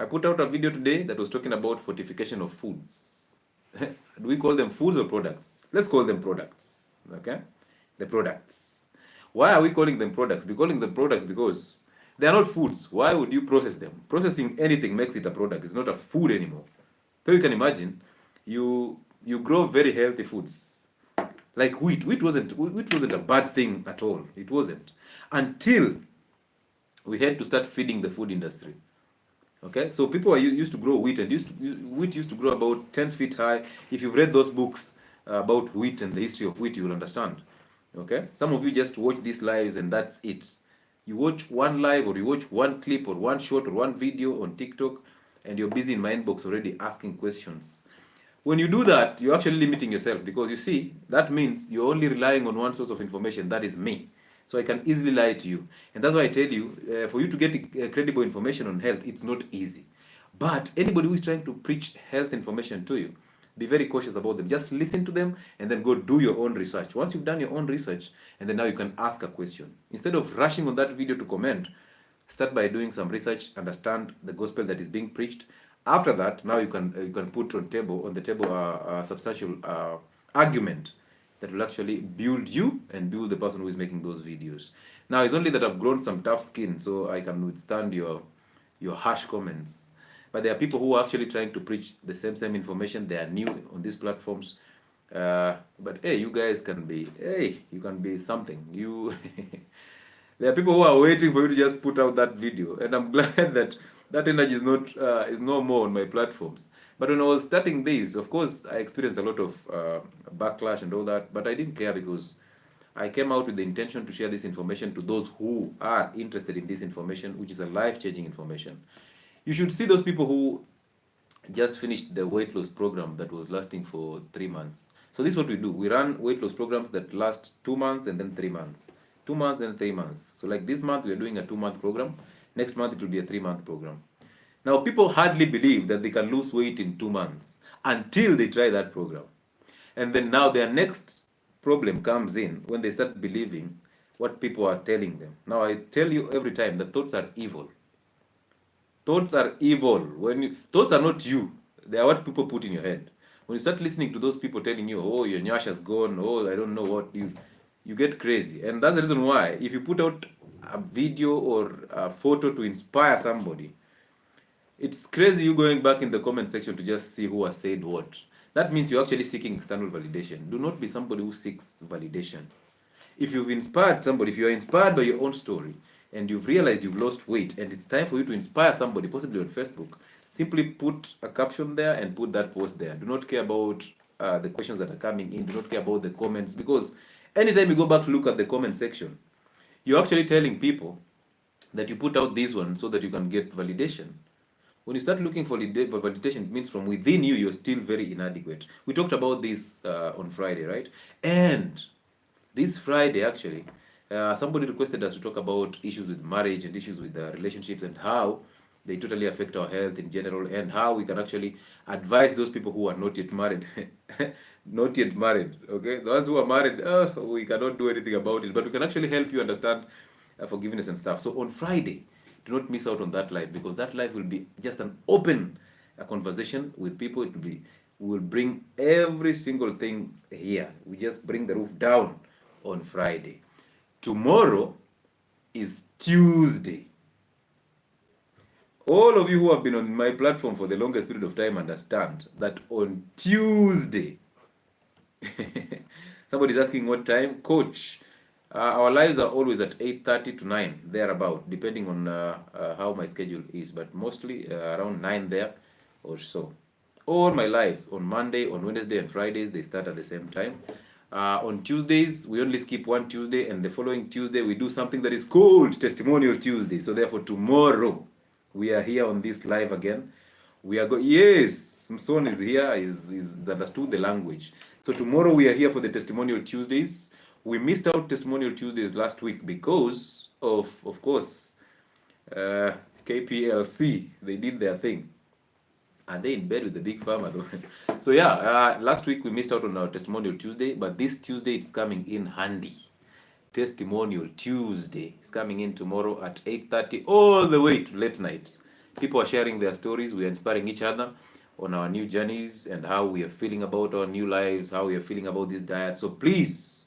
I put out a video today that was talking about fortification of foods. Do we call them foods or products? Let's call them products. Okay? The products. Why are we calling them products? We're calling them products because they are not foods. Why would you process them? Processing anything makes it a product. It's not a food anymore. So you can imagine, you grow very healthy foods like wheat. Wheat wasn't a bad thing at all. It wasn't until we had to start feeding the food industry. Okay, so people are used to grow wheat, and wheat used to grow about 10 feet high. If you've read those books about wheat and the history of wheat, you will understand. Okay, some of you just watch these lives and that's it. You watch one live, or you watch one clip or one short or one video on TikTok, and you're busy in my inbox already asking questions. When you do that, you're actually limiting yourself, because you see, that means you're only relying on one source of information, that is me. So I can easily lie to you. And that's why I tell you, for you to get credible information on health, it's not easy. But anybody who is trying to preach health information to you, be very cautious about them. Just listen to them and then go do your own research. Once you've done your own research, and then now you can ask a question. Instead of rushing on that video to comment, start by doing some research, understand the gospel that is being preached. After that, now you can put on the table a substantial argument that will actually build you and build the person who is making those videos. Now it's only that I've grown some tough skin, so I can withstand your harsh comments. But there are people who are actually trying to preach the same information. They are new on these platforms. But hey, you can be something. You there are people who are waiting for you to just put out that video, and I'm glad that that energy is no more on my platforms. But when I was starting this, of course, I experienced a lot of backlash and all that, but I didn't care, because I came out with the intention to share this information to those who are interested in this information, which is a life-changing information. You should see those people who just finished the weight loss program that was lasting for 3 months. So this is what we do. We run weight loss programs that last 2 months and then 3 months. 2 months and 3 months. So like this month, we are doing a 2 month program. Next month, it will be a 3 month program. Now, people hardly believe that they can lose weight in 2 months until they try that program. And then now their next problem comes in when they start believing what people are telling them. Now, I tell you every time that thoughts are evil. Thoughts are evil. Thoughts are not you. They are what people put in your head. When you start listening to those people telling you, "Oh, your nyash has gone," "Oh, I don't know what," you get crazy. And that's the reason why, if you put out a video or a photo to inspire somebody, it's crazy you going back in the comment section to just see who has said what. That means you're actually seeking external validation. Do not be somebody who seeks validation. If you've inspired somebody, if you're inspired by your own story, and you've realized you've lost weight, and it's time for you to inspire somebody, possibly on Facebook, simply put a caption there and put that post there. Do not care about the questions that are coming in. Do not care about the comments, because anytime you go back to look at the comment section, you're actually telling people that you put out this one so that you can get validation. When you start looking for validation, it means from within you, you're still very inadequate. We talked about this on Friday, right? And this Friday, actually, somebody requested us to talk about issues with marriage and issues with relationships, and how they totally affect our health in general, and how we can actually advise those people who are not yet married. Not yet married, okay? Those who are married, we cannot do anything about it, but we can actually help you understand forgiveness and stuff. So on Friday, do not miss out on that live, because that live will be just an open conversation with people. We will bring every single thing here. We just bring the roof down on Friday. Tomorrow is Tuesday. All of you who have been on my platform for the longest period of time understand that on Tuesday, somebody's asking what time, coach. Our lives are always at 8:30 to 9, thereabout, depending on how my schedule is, but mostly around 9 there or so. All my lives on Monday, on Wednesday, and Fridays, they start at the same time. On Tuesdays, we only skip one Tuesday, and the following Tuesday, we do something that is called Testimonial Tuesday. So therefore, tomorrow, we are here on this live again. We are yes, Samson is here, is understood the language. So tomorrow we are here for the Testimonial Tuesdays. We missed out Testimonial Tuesdays last week because of course, KPLC, they did their thing. Are they in bed with the big pharma though? So yeah, last week we missed out on our Testimonial Tuesday, but this Tuesday it's coming in handy. Testimonial Tuesday is coming in tomorrow at 8:30 all the way to late night. People are sharing their stories. We are inspiring each other on our new journeys and how we are feeling about our new lives, how we are feeling about this diet. So please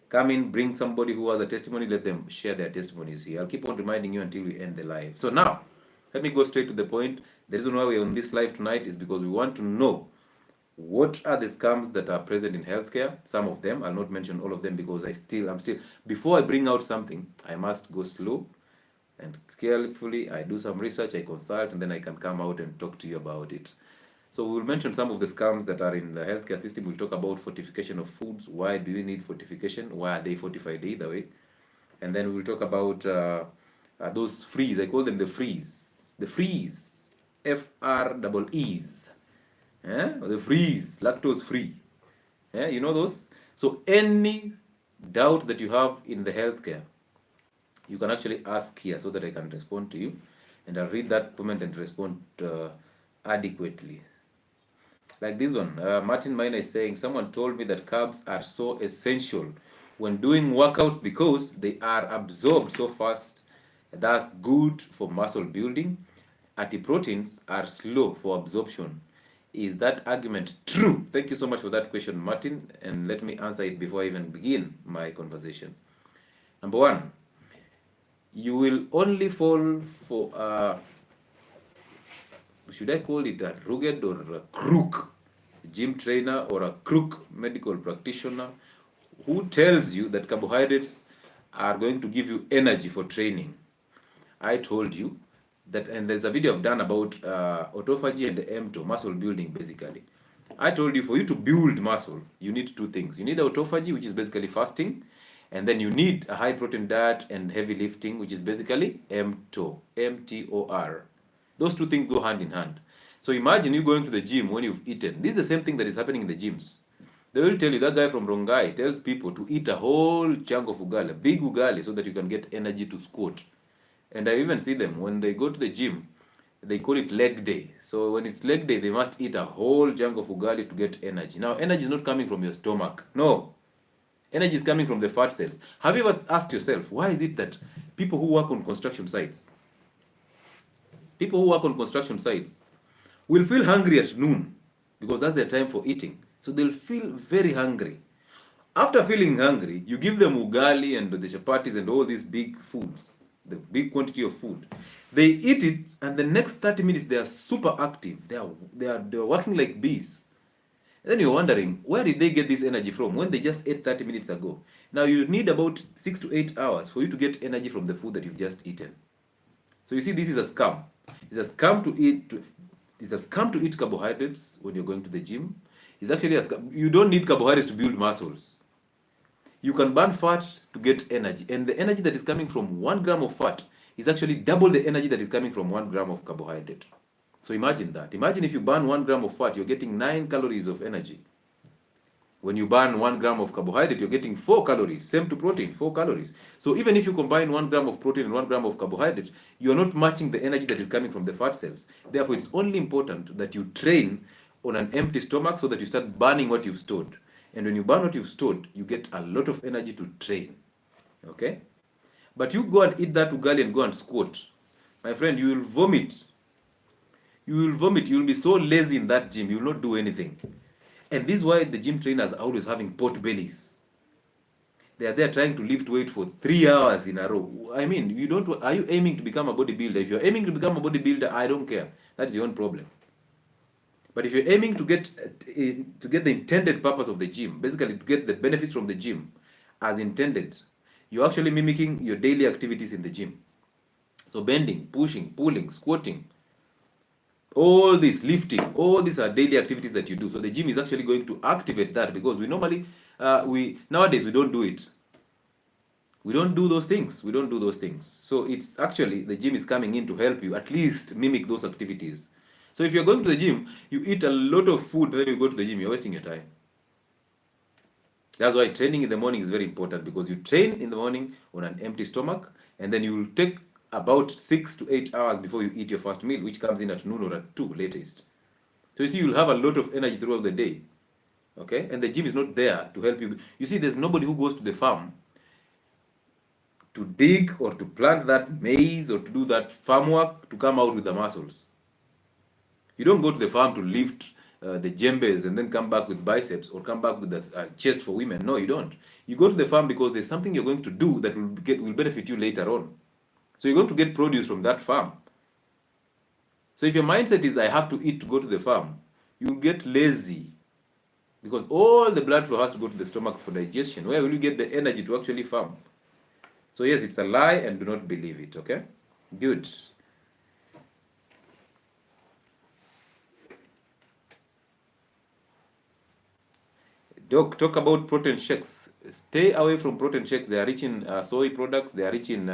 come in, bring somebody who has a testimony, let them share their testimonies here. I'll keep on reminding you until we end the live. So now, let me go straight to the point. The reason why we're on this live tonight is because we want to know what are the scams that are present in healthcare. Some of them, I'll not mention all of them because I'm still, before I bring out something, I must go slow and carefully. I do some research, I consult, and then I can come out and talk to you about it. So we'll mention some of the scams that are in the healthcare system. We'll talk about fortification of foods. Why do you need fortification? Why are they fortified either way? And then we'll talk about those freeze. I call them the freeze. The freeze. FREEs. The freeze. Lactose free. You know those? So any doubt that you have in the healthcare, you can actually ask here so that I can respond to you. And I'll read that comment and respond adequately. Like this one, Martin Miner is saying, someone told me that carbs are so essential when doing workouts because they are absorbed so fast. That's good for muscle building. Antiproteins are slow for absorption. Is that argument true? Thank you so much for that question, Martin. And let me answer it before I even begin my conversation. Number one, you will only fall for should I call it a rugged or a crook gym trainer or a crook medical practitioner who tells you that carbohydrates are going to give you energy for training. I told you that, and there's a video I've done about autophagy and mTOR, muscle building basically. I told you for you to build muscle, you need two things. You need autophagy, which is basically fasting, and then you need a high protein diet and heavy lifting, which is basically mTOR, MTOR. Those two things go hand in hand. So imagine you going to the gym when you've eaten. This is the same thing that is happening in the gyms. They will tell you, that guy from Rongai tells people to eat a whole chunk of ugali, a big ugali, so that you can get energy to squat. And I even see them, when they go to the gym, they call it leg day. So when it's leg day, they must eat a whole chunk of ugali to get energy. Now, energy is not coming from your stomach. No. Energy is coming from the fat cells. Have you ever asked yourself, why is it that people who work on construction sites, will feel hungry at noon because that's their time for eating. So they'll feel very hungry. After feeling hungry, you give them ugali and the chapatis and all these big foods, the big quantity of food. They eat it, and the next 30 minutes they are super active. They are working like bees. And then you're wondering, where did they get this energy from when they just ate 30 minutes ago? Now you need about 6 to 8 hours for you to get energy from the food that you've just eaten. So you see, this is a scam. It's a scam to eat. It's a scam to eat carbohydrates when you're going to the gym. It's actually a scam. You don't need carbohydrates to build muscles. You can burn fat to get energy, and the energy that is coming from 1 gram of fat is actually double the energy that is coming from 1 gram of carbohydrate. So imagine that. Imagine if you burn 1 gram of fat, you're getting 9 calories of energy. When you burn 1 gram of carbohydrate, you're getting 4 calories. Same to protein, 4 calories. So even if you combine 1 gram of protein and 1 gram of carbohydrate, you're not matching the energy that is coming from the fat cells. Therefore, it's only important that you train on an empty stomach so that you start burning what you've stored. And when you burn what you've stored, you get a lot of energy to train. Okay? But you go and eat that ugali and go and squat. My friend, you will vomit. You will vomit. You will be so lazy in that gym. You will not do anything. And this is why the gym trainers are always having pot bellies. They are there trying to lift weight for 3 hours in a row. I mean, are you aiming to become a bodybuilder? If you're aiming to become a bodybuilder, I don't care. That's your own problem. But if you're aiming to get the intended purpose of the gym, basically to get the benefits from the gym as intended, you're actually mimicking your daily activities in the gym. So bending, pushing, pulling, squatting, all this, lifting, all these are daily activities that you do. So the gym is actually going to activate that, because we normally, nowadays we don't do it. We don't do those things. So it's actually, the gym is coming in to help you at least mimic those activities. So if you're going to the gym, you eat a lot of food, then you go to the gym, you're wasting your time. That's why training in the morning is very important, because you train in the morning on an empty stomach, and then you will take about 6 to 8 hours before you eat your first meal, which comes in at noon or at 2 latest. So you see, you'll have a lot of energy throughout the day. Okay? And the gym is not there to help you. You see, there's nobody who goes to the farm to dig or to plant that maize or to do that farm work to come out with the muscles. You don't go to the farm to lift the djembes and then come back with biceps or come back with the chest for women. No, you don't. You go to the farm because there's something you're going to do that will benefit you later on. So you're going to get produce from that farm. So if your mindset is I have to eat to go to the farm, you get lazy because all the blood flow has to go to the stomach for digestion. Where will you get the energy to actually farm? So yes, it's a lie and do not believe it, okay? Good. Doc, talk about protein shakes. Stay away from protein shakes. They are rich in soy products. They are rich in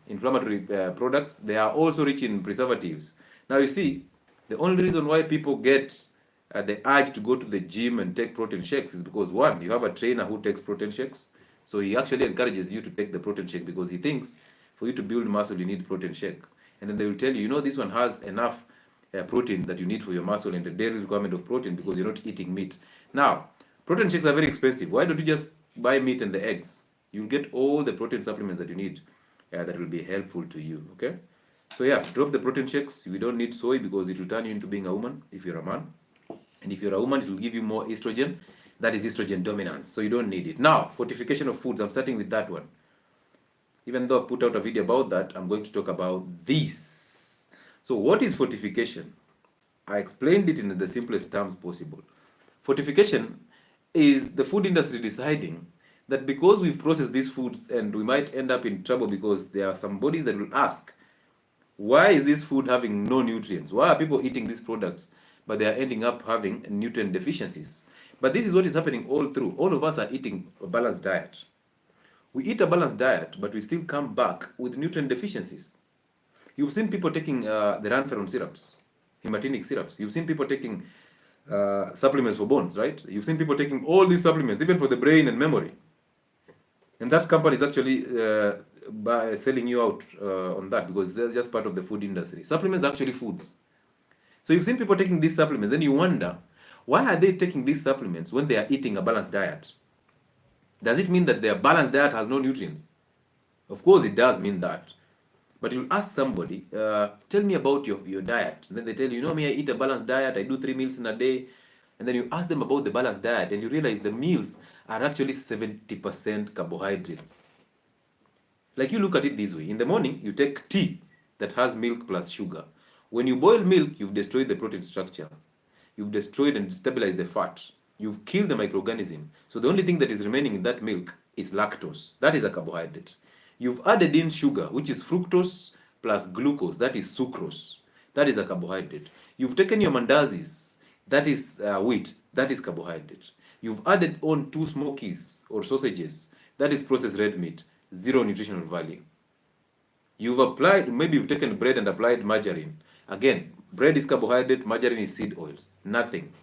inflammatory products. They are also rich in preservatives. Now you see, the only reason why people get the urge to go to the gym and take protein shakes is because one, you have a trainer who takes protein shakes. So he actually encourages you to take the protein shake because he thinks for you to build muscle, you need protein shake. And then they will tell you, you know, this one has enough protein that you need for your muscle and the daily requirement of protein because you're not eating meat. Now, protein shakes are very expensive. Why don't you just buy meat and the eggs? You'll get all the protein supplements that you need that will be helpful to you, okay? So yeah, drop the protein shakes. We don't need soy because it will turn you into being a woman if you're a man. And if you're a woman, it will give you more estrogen. That is estrogen dominance. So you don't need it. Now, fortification of foods. I'm starting with that one. Even though I've put out a video about that, I'm going to talk about this. So what is fortification? I explained it in the simplest terms possible. Fortification is the food industry deciding that because we've processed these foods and we might end up in trouble because there are some bodies that will ask, why is this food having no nutrients? Why are people eating these products but they are ending up having nutrient deficiencies? But this is what is happening all through. All of us are eating a balanced diet. We eat a balanced diet, but we still come back with nutrient deficiencies. You've seen people taking the ranferon syrups, hematinic syrups. You've seen people taking supplements for bones, right? You've seen people taking all these supplements, even for the brain and memory. And that company is actually selling you out on that because they're just part of the food industry. Supplements are actually foods. So you've seen people taking these supplements, then you wonder, why are they taking these supplements when they are eating a balanced diet? Does it mean that their balanced diet has no nutrients? Of course it does mean that. But you'll ask somebody, tell me about your diet. And then they tell you, you know me, I eat a balanced diet, I do 3 meals in a day. And then you ask them about the balanced diet and you realize the meals are actually 70% carbohydrates. Like you look at it this way. In the morning, you take tea that has milk plus sugar. When you boil milk, you've destroyed the protein structure. You've destroyed and stabilized the fat. You've killed the microorganism. So the only thing that is remaining in that milk is lactose. That is a carbohydrate. You've added in sugar, which is fructose plus glucose. That is sucrose. That is a carbohydrate. You've taken your mandazis. That is wheat. That is carbohydrate. You've added on 2 smokies or sausages. That is processed red meat. Zero nutritional value. You've applied, maybe you've taken bread and applied margarine. Again, bread is carbohydrate, margarine is seed oils. Nothing.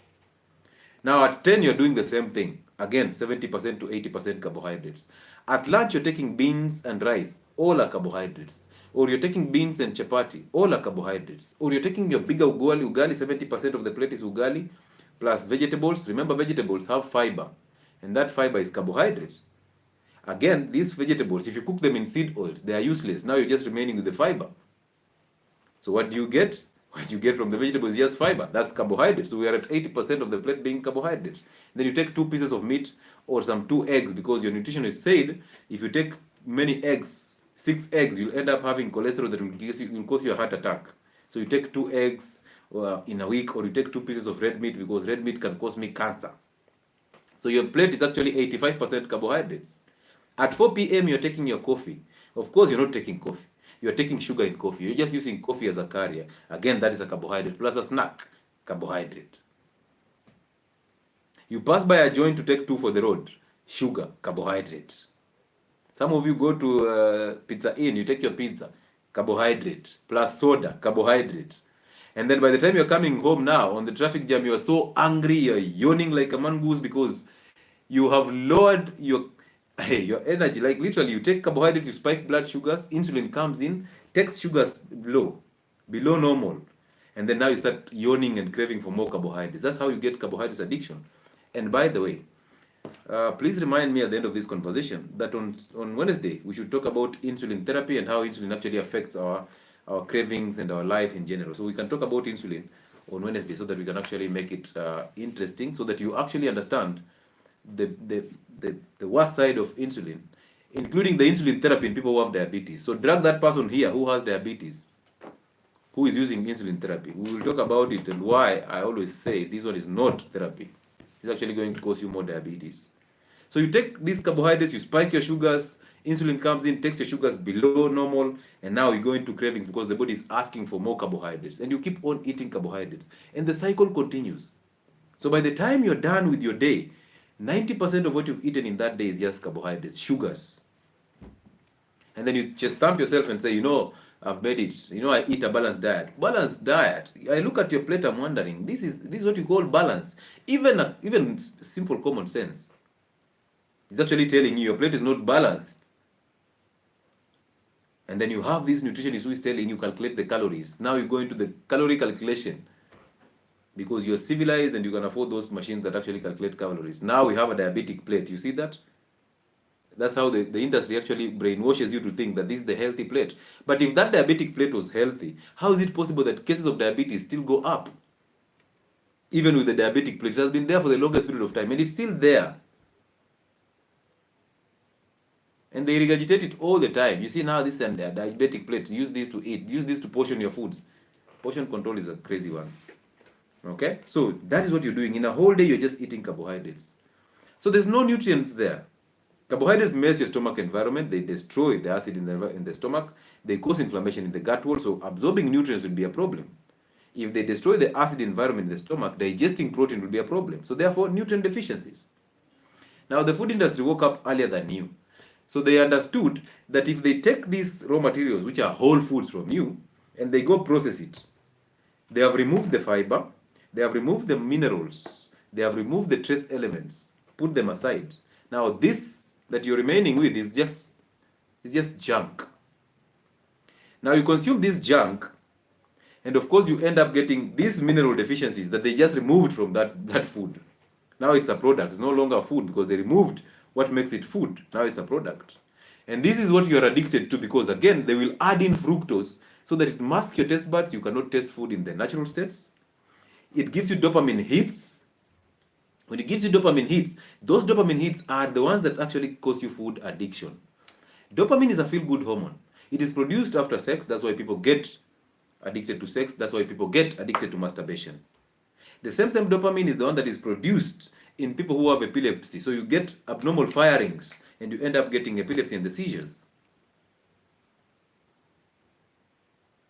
Now at 10, you're doing the same thing. Again, 70% to 80% carbohydrates. At lunch, you're taking beans and rice. All are carbohydrates. Or you're taking beans and chapati. All are carbohydrates. Or you're taking your bigger ugali. Ugali, 70% of the plate is ugali. Plus vegetables. Remember, vegetables have fiber. And that fiber is carbohydrate. Again, these vegetables, if you cook them in seed oils, they are useless. Now you're just remaining with the fiber. So what do you get? What you get from the vegetables is just fiber. That's carbohydrate. So we are at 80% of the plate being carbohydrate. Then you take 2 pieces of meat or some 2 eggs because your nutritionist said if you take many eggs, 6 eggs, you'll end up having cholesterol that will cause you a heart attack. So you take 2 eggs in a week, or you take 2 pieces of red meat because red meat can cause me cancer. So your plate is actually 85% carbohydrates. At 4 p.m. you're taking your coffee. Of course, you're not taking coffee. You're taking sugar in coffee. You're just using coffee as a carrier. Again, that is a carbohydrate plus a snack. Carbohydrate. You pass by a joint to take 2 for the road. Sugar. Carbohydrate. Some of you go to Pizza Inn. You take your pizza. Carbohydrate. Plus soda. Carbohydrate. And then by the time you're coming home now, on the traffic jam, you're so angry. You're yawning like a mongoose because you have lowered your energy. Like literally, you take carbohydrates, you spike blood sugars, insulin comes in, takes sugars below normal, and then now you start yawning and craving for more carbohydrates. That's how you get carbohydrates addiction. And by the way, Please remind me at the end of this conversation that on Wednesday we should talk about insulin therapy and how insulin actually affects our cravings and our life in general. So we can talk about insulin on Wednesday so that we can actually make it interesting, so that you actually understand the, the, the worst side of insulin, including the insulin therapy in people who have diabetes. So drag that person here who has diabetes, who is using insulin therapy. We will talk about it and why I always say this one is not therapy. It's actually going to cause you more diabetes. So you take these carbohydrates, you spike your sugars, insulin comes in, takes your sugars below normal, and now you go into cravings because the body is asking for more carbohydrates, and you keep on eating carbohydrates, and the cycle continues. So by the time you're done with your day, 90% of what you've eaten in that day is just carbohydrates, sugars. And then you just stamp yourself and say, you know, I've made it. You know, I eat a balanced diet. Balanced diet. I look at your plate, I'm wondering, this is what you call balance. Even simple common sense. It's actually telling you your plate is not balanced. And then you have this nutritionist who is telling you calculate the calories. Now you go into the calorie calculation because you're civilized and you can afford those machines that actually calculate calories. Now we have a diabetic plate. You see that? That's how the industry actually brainwashes you to think that this is the healthy plate. But if that diabetic plate was healthy, how is it possible that cases of diabetes still go up? Even with the diabetic plate, it has been there for the longest period of time and it's still there. And they regurgitate it all the time. You see now this is a diabetic plate. Use this to eat. Use this to portion your foods. Portion control is a crazy one. Okay? So that is what you're doing. In a whole day, you're just eating carbohydrates. So there's no nutrients there. Carbohydrates mess your stomach environment. They destroy the acid in the stomach. They cause inflammation in the gut wall. So absorbing nutrients will be a problem. If they destroy the acid environment in the stomach, digesting protein will be a problem. So therefore, nutrient deficiencies. Now the food industry woke up earlier than you. So they understood that if they take these raw materials, which are whole foods from you, and they go process it, they have removed the fiber, they have removed the minerals, they have removed the trace elements, put them aside. Now this that you're remaining with is just junk. Now you consume this junk, and of course you end up getting these mineral deficiencies that they just removed from that food. Now it's a product, it's no longer food because they removed what makes it food. Now it's a product. And this is what you're addicted to because, again, they will add in fructose so that it masks your taste buds. You cannot taste food in the natural states. It gives you dopamine hits. When it gives you dopamine hits, those dopamine hits are the ones that actually cause you food addiction. Dopamine is a feel-good hormone. It is produced after sex. That's why people get addicted to sex. That's why people get addicted to masturbation. The same dopamine is the one that is produced in people who have epilepsy. So you get abnormal firings and you end up getting epilepsy and the seizures.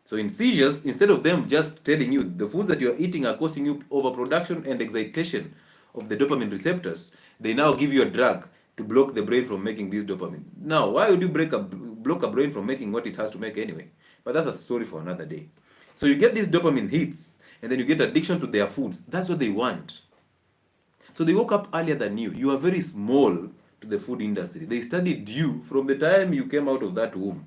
So in seizures, instead of them just telling you the foods that you're eating are causing you overproduction and excitation of the dopamine receptors, they now give you a drug to block the brain from making this dopamine. Now, why would you block a brain from making what it has to make anyway? But that's a story for another day. So you get these dopamine hits and then you get addiction to their foods. That's what they want. So they woke up earlier than you. You are very small to the food industry. They studied you from the time you came out of that womb.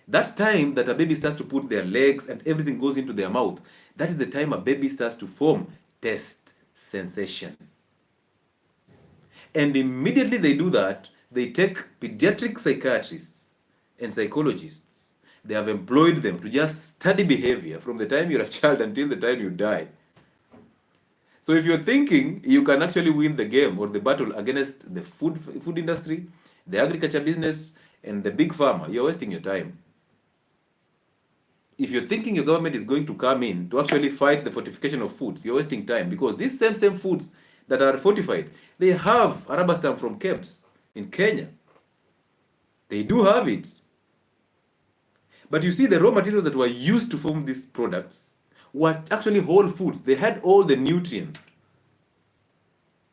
That time that a baby starts to put their legs and everything goes into their mouth, that is the time a baby starts to form taste sensation. And immediately they do that, they take pediatric psychiatrists and psychologists. They have employed them to just study behavior from the time you're a child until the time you die. So if you're thinking you can actually win the game or the battle against the food industry, the agriculture business, and the big pharma, you're wasting your time. If you're thinking your government is going to come in to actually fight the fortification of foods, you're wasting time because these same foods that are fortified, they have arabastam from Kebs in Kenya. They do have it. But you see, the raw materials that were used to form these products were actually whole foods. They had all the nutrients.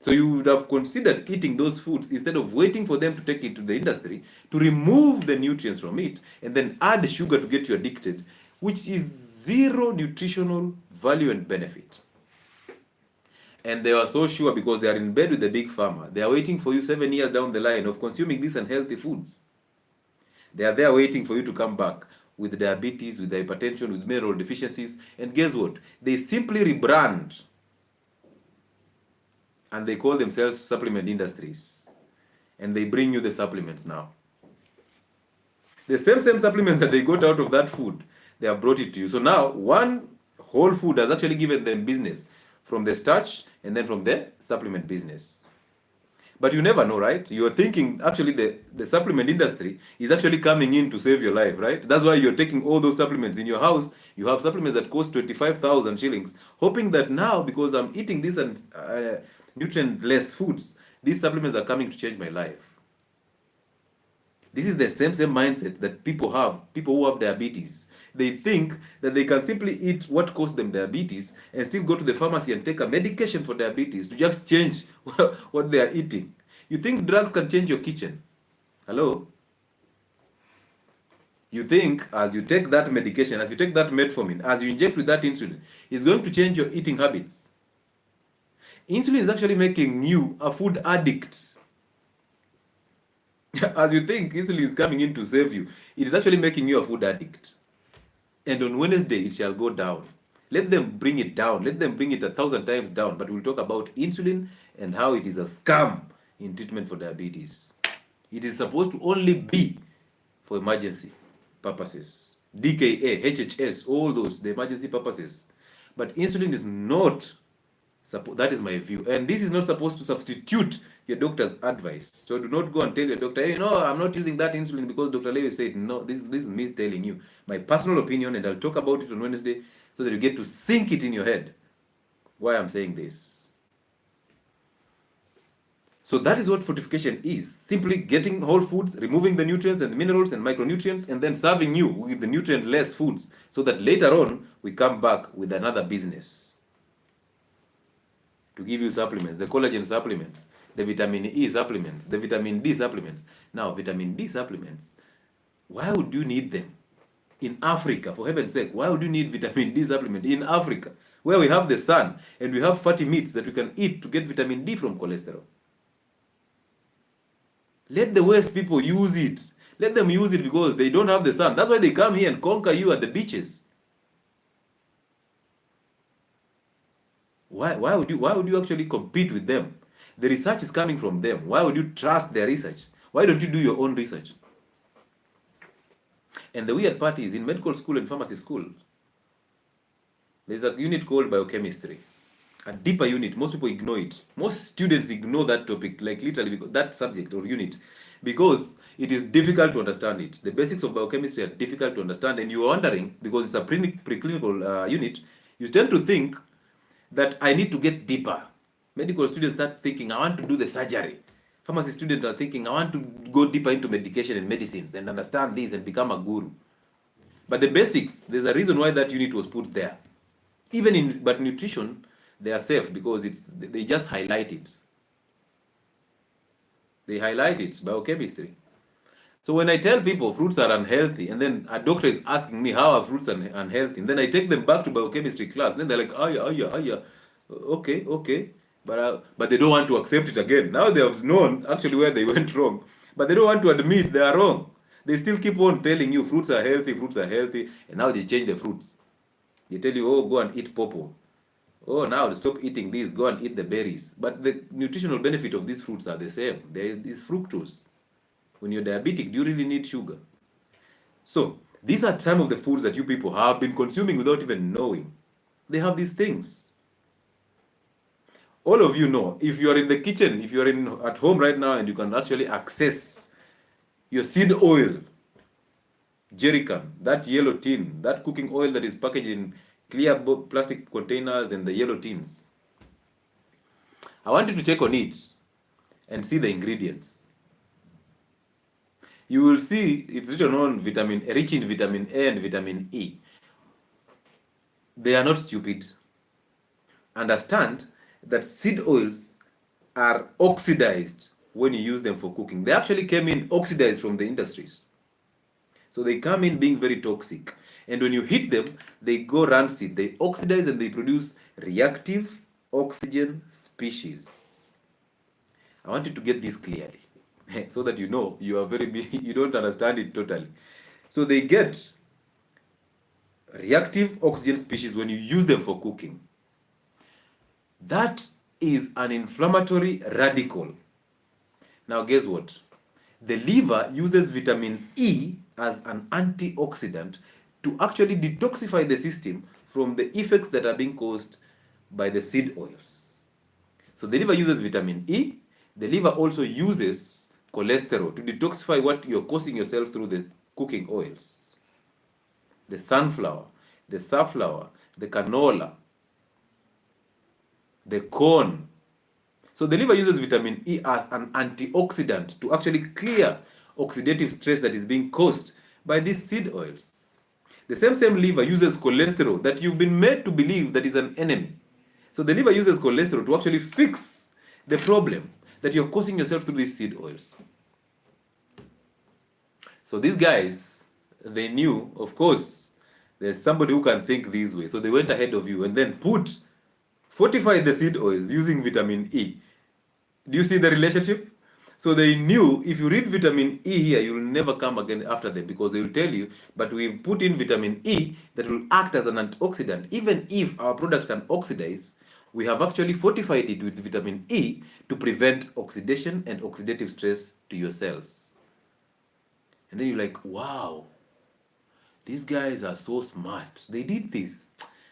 So you would have considered eating those foods instead of waiting for them to take it to the industry to remove the nutrients from it and then add sugar to get you addicted, which is zero nutritional value and benefit. And they are so sure because they are in bed with the big pharma. They are waiting for you 7 years down the line of consuming these unhealthy foods. They are there waiting for you to come back with diabetes, with hypertension, with mineral deficiencies. And guess what? They simply rebrand and they call themselves supplement industries, and they bring you the supplements now. The same supplements that they got out of that food, they have brought it to you. So now one whole food has actually given them business from the starch and then from the supplement business. But you never know, right? You're thinking actually the supplement industry is actually coming in to save your life, right? That's why you're taking all those supplements in your house. You have supplements that cost 25,000 shillings, hoping that now, because I'm eating these and nutrient-less foods, these supplements are coming to change my life. This is the same mindset that people who have diabetes. They think that they can simply eat what caused them diabetes and still go to the pharmacy and take a medication for diabetes to just change what they are eating. You think drugs can change your kitchen? Hello? You think as you take that medication, as you take that metformin, as you inject with that insulin, it's going to change your eating habits. Insulin is actually making you a food addict. As you think insulin is coming in to save you, it is actually making you a food addict. And on Wednesday, it shall go down. Let them bring it down. Let them bring it 1,000 times down. But we'll talk about insulin and how it is a scam in treatment for diabetes. It is supposed to only be for emergency purposes. DKA, HHS, all those, the emergency purposes. But insulin is not, that is my view. And this is not supposed to substitute your doctor's advice. So do not go and tell your doctor, hey, no, I'm not using that insulin because Dr. Lewis said, no, this is me telling you my personal opinion, and I'll talk about it on Wednesday so that you get to sink it in your head why I'm saying this. So that is what fortification is. Simply getting whole foods, removing the nutrients and minerals and micronutrients, and then serving you with the nutrient-less foods so that later on we come back with another business to give you supplements, the collagen supplements, the vitamin E supplements, the vitamin D supplements. Now, vitamin D supplements, why would you need them? In Africa, for heaven's sake, why would you need vitamin D supplement in Africa, where we have the sun and we have fatty meats that we can eat to get vitamin D from cholesterol? Let the West people use it. Let them use it because they don't have the sun. That's why they come here and conquer you at the beaches. Why would you actually compete with them? The research is coming from them. Why would you trust their research? Why don't you do your own research? And the weird part is, in medical school and pharmacy school, there's a unit called biochemistry. A deeper unit. Most people ignore it. Most students ignore that topic, like literally that subject or unit, because it is difficult to understand it. The basics of biochemistry are difficult to understand, and you're wondering, because it's a preclinical unit, you tend to think that I need to get deeper. Medical students start thinking, I want to do the surgery. Pharmacy students are thinking, I want to go deeper into medication and medicines and understand this and become a guru. But the basics, there's a reason why that unit was put there. But nutrition, they are safe because they just highlight it. They highlight it, biochemistry. So when I tell people fruits are unhealthy, and then a doctor is asking me how are fruits unhealthy, and then I take them back to biochemistry class, then they're like, okay. But they don't want to accept it again. Now they have known actually where they went wrong, but they don't want to admit they are wrong. They still keep on telling you fruits are healthy, and now they change the fruits. They tell you, oh, go and eat pawpaw. Oh, now stop eating this, go and eat the berries. But the nutritional benefit of these fruits are the same. There is fructose. When you're diabetic, do you really need sugar? So these are some of the foods that you people have been consuming without even knowing. They have these things. All of you know, if you are in the kitchen, if you are at home right now and you can actually access your seed oil, jerrycan, that yellow tin, that cooking oil that is packaged in clear plastic containers and the yellow tins. I want you to check on it and see the ingredients. You will see it's written on rich in vitamin A and vitamin E. They are not stupid. Understand that seed oils are oxidized when you use them for cooking. They actually came in oxidized from the industries. So they come in being very toxic. And when you heat them, they go rancid. They oxidize and they produce reactive oxygen species. I want you to get this clearly so that you know you don't understand it totally. So they get reactive oxygen species when you use them for cooking. That is an inflammatory radical. Now guess what? The liver uses vitamin E as an antioxidant to actually detoxify the system from the effects that are being caused by the seed oils. So the liver uses vitamin E. The liver also uses cholesterol to detoxify what you're causing yourself through the cooking oils. The sunflower, the safflower, the canola, the corn. So the liver uses vitamin E as an antioxidant to actually clear oxidative stress that is being caused by these seed oils. The same liver uses cholesterol that you've been made to believe that is an enemy. So the liver uses cholesterol to actually fix the problem that you're causing yourself through these seed oils. So these guys, they knew, of course, there's somebody who can think this way. So they went ahead of you and then fortified the seed oils using vitamin E. Do you see the relationship? So they knew if you read vitamin E here, you'll never come again after them, because they will tell you, but we've put in vitamin E that will act as an antioxidant. Even if our product can oxidize, we have actually fortified it with vitamin E to prevent oxidation and oxidative stress to your cells. And then you're like, wow, these guys are so smart. They did this.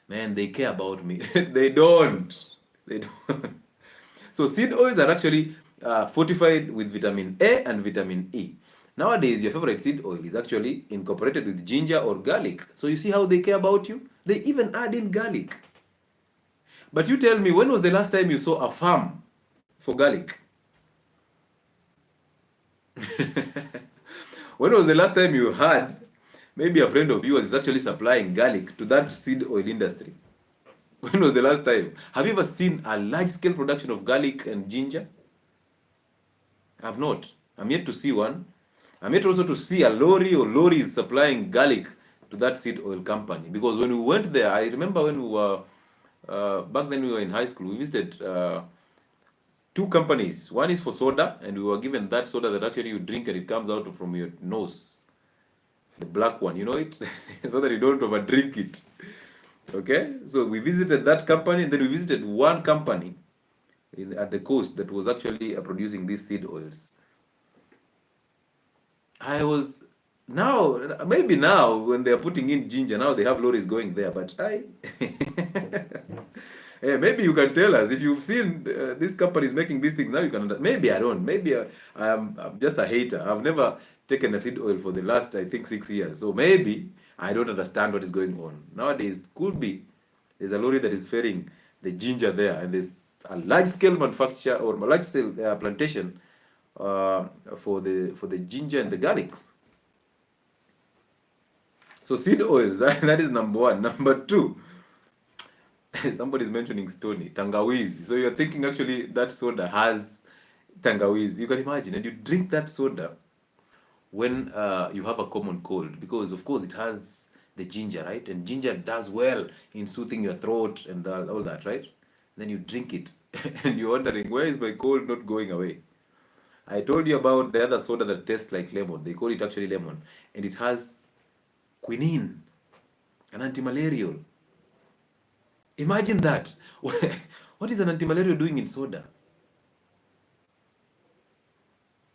Man, they care about me. They don't. They don't. So seed oils are actually fortified with vitamin A and vitamin E. Nowadays, your favorite seed oil is actually incorporated with ginger or garlic. So you see how they care about you? They even add in garlic. But you tell me, when was the last time you saw a farm for garlic? When was the last time you heard maybe a friend of yours is actually supplying garlic to that seed oil industry? When was the last time? Have you ever seen a large-scale production of garlic and ginger? I've not. I'm yet to see one. I'm yet also to see a lorry or lorries supplying garlic to that seed oil company. Because when we went there, I remember when we were, back then we were in high school, we visited two companies. One is for soda, and we were given that soda that actually you drink and it comes out from your nose. The black one, you know it? So that you don't overdrink it. Okay, so we visited that company, and then we visited one company at the coast that was actually producing these seed oils. Maybe now when they're putting in ginger, now they have lorries going there, but hey, maybe you can tell us if you've seen these companies making these things. Now you can, maybe I don't, maybe I'm just a hater. I've never taken a seed oil for the last, I think, 6 years. So maybe I don't understand what is going on. Nowadays, could be there's a lorry that is ferrying the ginger there, and there's a large-scale manufacture or large-scale plantation for the ginger and the garlics. So seed oils, that is number one. Number two, somebody's mentioning Stony, tangawizi. So you're thinking actually that soda has tangawizi. You can imagine, and you drink that soda when you have a common cold, because of course it has the ginger, right? And ginger does well in soothing your throat and all that, right? Then you drink it and you're wondering, where is my cold not going away? I told you about the other soda that tastes like lemon. They call it actually lemon, and it has quinine, an antimalarial. Imagine that. What is an antimalarial doing in soda?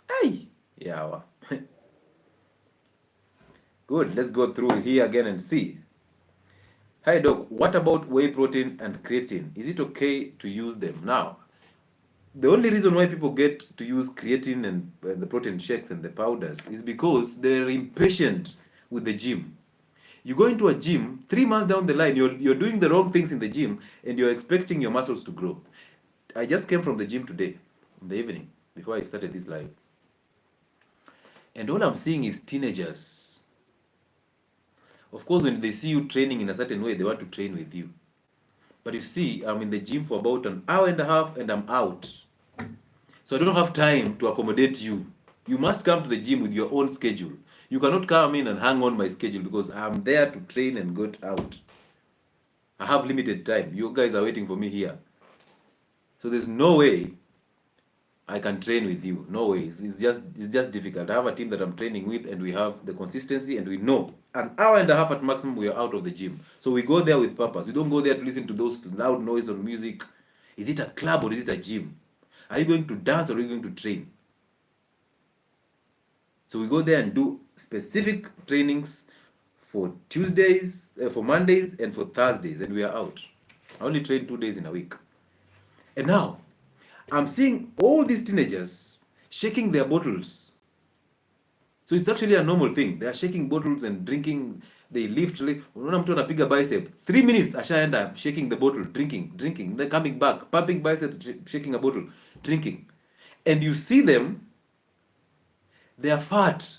Hey, yeah. Good, let's go through here again and see. Hi doc, what about whey protein and creatine? Is it okay to use them? Now, the only reason why people get to use creatine and the protein shakes and the powders is because they're impatient with the gym. You go into a gym, 3 months down the line, you're doing the wrong things in the gym, and you're expecting your muscles to grow. I just came from the gym today, in the evening, before I started this live. And all I'm seeing is teenagers. Of course, when they see you training in a certain way, they want to train with you. But you see, I'm in the gym for about an hour and a half, and I'm out. So I don't have time to accommodate you. You must come to the gym with your own schedule. You cannot come in and hang on my schedule, because I'm there to train and get out. I have limited time. You guys are waiting for me here. So there's no way I can train with you. No way. It's just difficult. I have a team that I'm training with, and we have the consistency, and we know an hour and a half at maximum we are out of the gym. So we go there with purpose. We don't go there to listen to those loud noise or music. Is it a club or is it a gym? Are you going to dance or are you going to train? So we go there and do specific trainings for Tuesdays, for Mondays, and for Thursdays, and we are out. I only train 2 days in a week. And now, I'm seeing all these teenagers shaking their bottles. So it's actually a normal thing. They are shaking bottles and drinking. They lift. Unaona mtu anapiga bicep 3 minutes, ashaenda shaking the bottle, drinking. Then coming back, pumping bicep, shaking a bottle, drinking. And you see them, they are fat.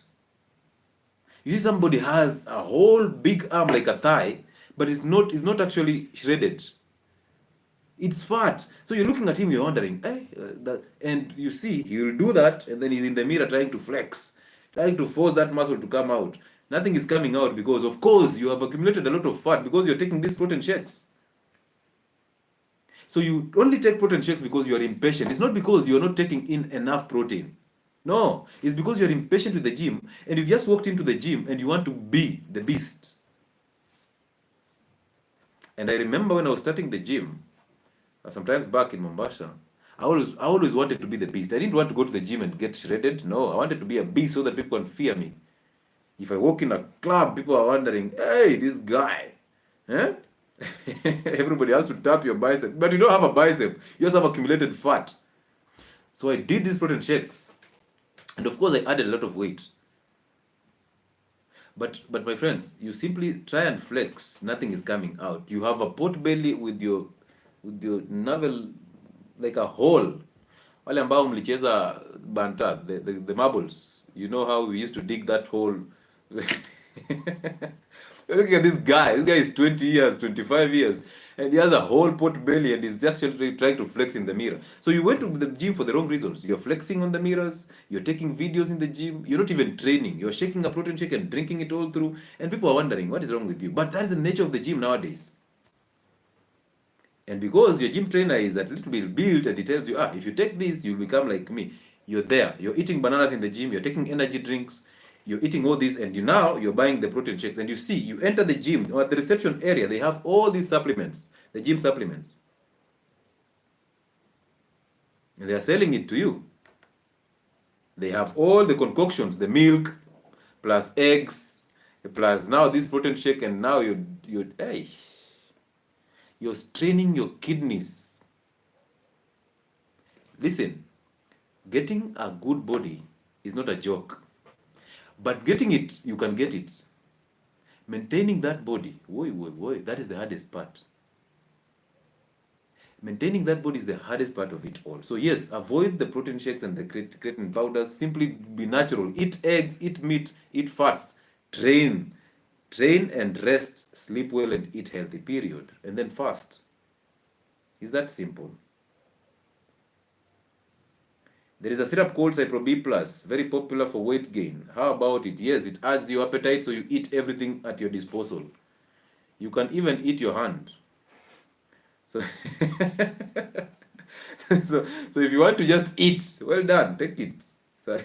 You see somebody has a whole big arm like a thigh, but it's not actually shredded. It's fat. So you're looking at him, you're wondering, and you see he will do that, and then he's in the mirror trying to flex, trying to force that muscle to come out. Nothing is coming out because, of course, you have accumulated a lot of fat because you're taking these protein shakes. So you only take protein shakes because you are impatient. It's not because you're not taking in enough protein. No, it's because you're impatient with the gym, and you just walked into the gym and you want to be the beast. And I remember when I was starting the gym, sometimes back in Mombasa, I always wanted to be the beast. I didn't want to go to the gym and get shredded. No, I wanted to be a beast so that people can fear me. If I walk in a club, people are wondering, hey, this guy. Huh? Everybody has to tap your bicep. But you don't have a bicep. You just have accumulated fat. So I did these protein shakes. And of course, I added a lot of weight. But my friends, you simply try and flex. Nothing is coming out. You have a pot belly with your navel like a hole. Wale ambao mlicheza banta, the marbles. You know how we used to dig that hole. You're looking at this guy. This guy is 20 years, 25 years, and he has a whole pot belly and he's actually trying to flex in the mirror. So you went to the gym for the wrong reasons. You're flexing on the mirrors, you're taking videos in the gym, you're not even training. You're shaking a protein shake and drinking it all through, and people are wondering, what is wrong with you? But that's the nature of the gym nowadays. And because your gym trainer is a little bit built and he tells you, if you take this, you'll become like me. You're there. You're eating bananas in the gym, you're taking energy drinks, you're eating all this, and you're buying the protein shakes, and you see, you enter the gym, or at the reception area, they have all these supplements, the gym supplements. And they are selling it to you. They have all the concoctions, the milk, plus eggs, plus now this protein shake, and now you're straining your kidneys. Listen, getting a good body is not a joke. But getting it, you can get it. Maintaining that body, that is the hardest part. Maintaining that body is the hardest part of it all. So yes, avoid the protein shakes and the creatine powders. Simply be natural. Eat eggs, eat meat, eat fats. Train and rest, sleep well and eat healthy, period. And then fast. It's that simple. There is a syrup called Cypro B+, very popular for weight gain. How about it? Yes, it adds your appetite, so you eat everything at your disposal. You can even eat your hand. So, so if you want to just eat, well done, take it. So,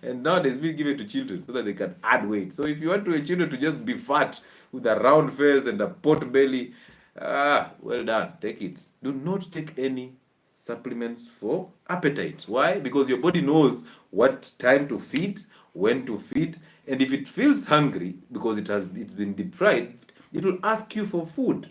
and nowadays we give it to children so that they can add weight. So if you want your children to just be fat with a round face and a pot belly, well done, take it. Do not take any supplements for appetite. Why? Because your body knows what time to feed, when to feed, and if it feels hungry because it's been deprived, it will ask you for food.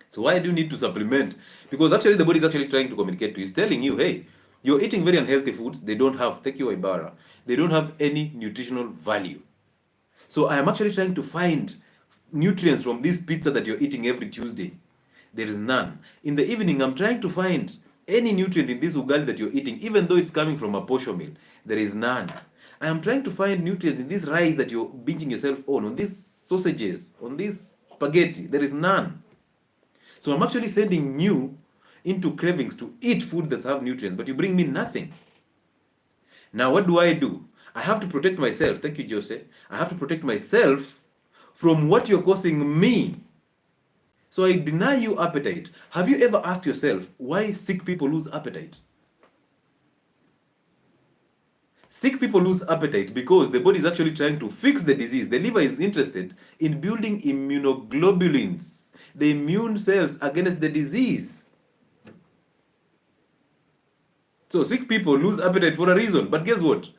So why do you need to supplement? Because actually the body is actually trying to communicate to you. It's telling you, hey, you're eating very unhealthy foods. They don't have, thank you, Ibara. They don't have any nutritional value. So I am actually trying to find nutrients from this pizza that you're eating every Tuesday. There is none. In the evening, I'm trying to find any nutrient in this ugali that you're eating, even though it's coming from a posho meal. There is none. I am trying to find nutrients in this rice that you're binging yourself on these sausages, on this spaghetti. There is none. So I'm actually sending you into cravings to eat food that have nutrients, but you bring me nothing. Now, what do? I have to protect myself. Thank you, Jose. I have to protect myself from what you're causing me. So I deny you appetite. Have you ever asked yourself why sick people lose appetite? Sick people lose appetite because the body is actually trying to fix the disease. The liver is interested in building immunoglobulins, the immune cells against the disease. So sick people lose appetite for a reason. But guess what?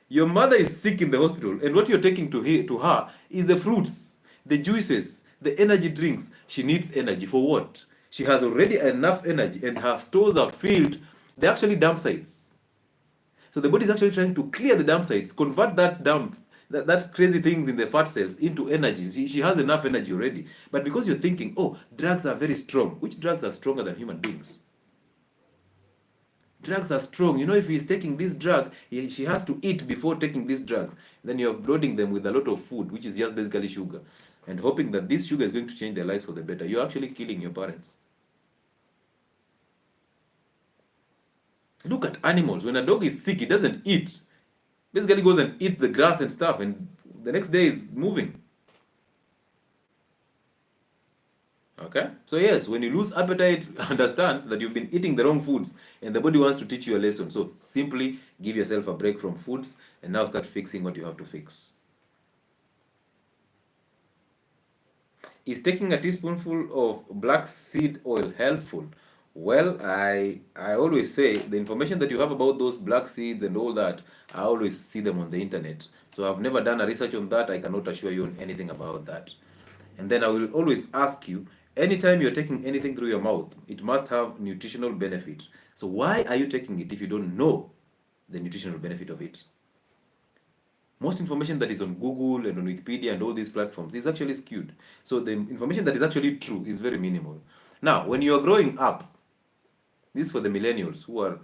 Your mother is sick in the hospital, and what you're taking to her is the fruits, the juices, the energy drinks. She needs energy for what? She has already enough energy, and her stores are filled. They're actually dump sites. So the body is actually trying to clear the dump sites, convert that crazy things in the fat cells into energy. She has enough energy already. But because you're thinking, oh, drugs are very strong. Which drugs are stronger than human beings? Drugs are strong. You know, if he's taking this drug, she has to eat before taking these drugs. Then you're loading them with a lot of food, which is just basically sugar, and hoping that this sugar is going to change their lives for the better. You're actually killing your parents. Look at animals. When a dog is sick, it doesn't eat. Basically goes and eats the grass and stuff, and the next day is moving. Okay? So yes, when you lose appetite, understand that you've been eating the wrong foods, and the body wants to teach you a lesson. So simply give yourself a break from foods, and now start fixing what you have to fix. Is taking a teaspoonful of black seed oil helpful? Well, I always say the information that you have about those black seeds and all that, I always see them on the internet. So I've never done a research on that. I cannot assure you on anything about that. And then I will always ask you, anytime you're taking anything through your mouth, it must have nutritional benefit. So why are you taking it if you don't know the nutritional benefit of it? Most information that is on Google and on Wikipedia and all these platforms is actually skewed. So the information that is actually true is very minimal. Now, when you are growing up, this is for the millennials who are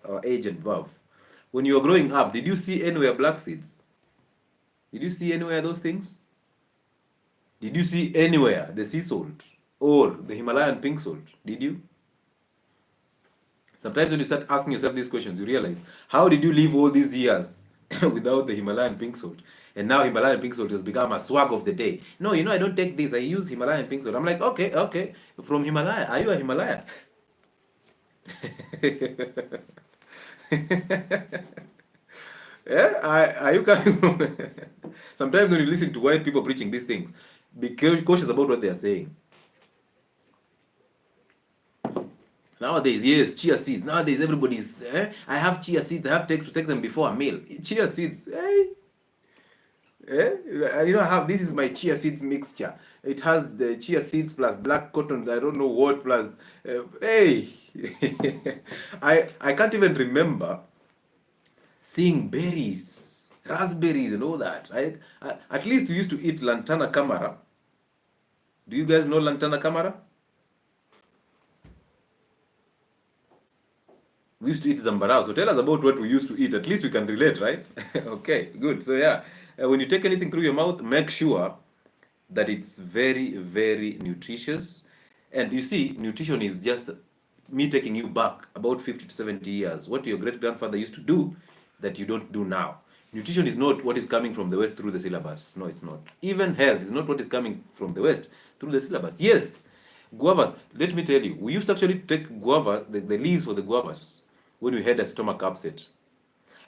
our age and above. When you are growing up, did you see anywhere black seeds? Did you see anywhere those things? Did you see anywhere the sea salt or the Himalayan pink salt? Did you? Sometimes when you start asking yourself these questions, you realize, how did you live all these years without the Himalayan pink salt? And now Himalayan pink salt has become a swag of the day. No, I don't take this. I use Himalayan pink salt. I'm like, okay. From Himalaya. Are you a Himalayan? Yeah, are you coming from? Sometimes when you listen to white people preaching these things, be cautious about what they are saying. Nowadays, yes, chia seeds. Nowadays, everybody's, I have chia seeds. I have to take them before a meal. Chia seeds, I have, this is my chia seeds mixture. It has the chia seeds plus black cotton, I don't know what, plus, hey. I can't even remember seeing berries, raspberries and all that. At least we used to eat lantana camara. Do you guys know lantana camara? We used to eat zambarao. So tell us about what we used to eat. At least we can relate, right? Okay, good. So yeah, when you take anything through your mouth, make sure that it's very, very nutritious. And you see, nutrition is just me taking you back about 50 to 70 years. What your great-grandfather used to do that you don't do now. Nutrition is not what is coming from the West through the syllabus. No, it's not. Even health is not what is coming from the West through the syllabus. Yes, guavas. Let me tell you, we used to actually take guava, the leaves for the guavas, when we had a stomach upset.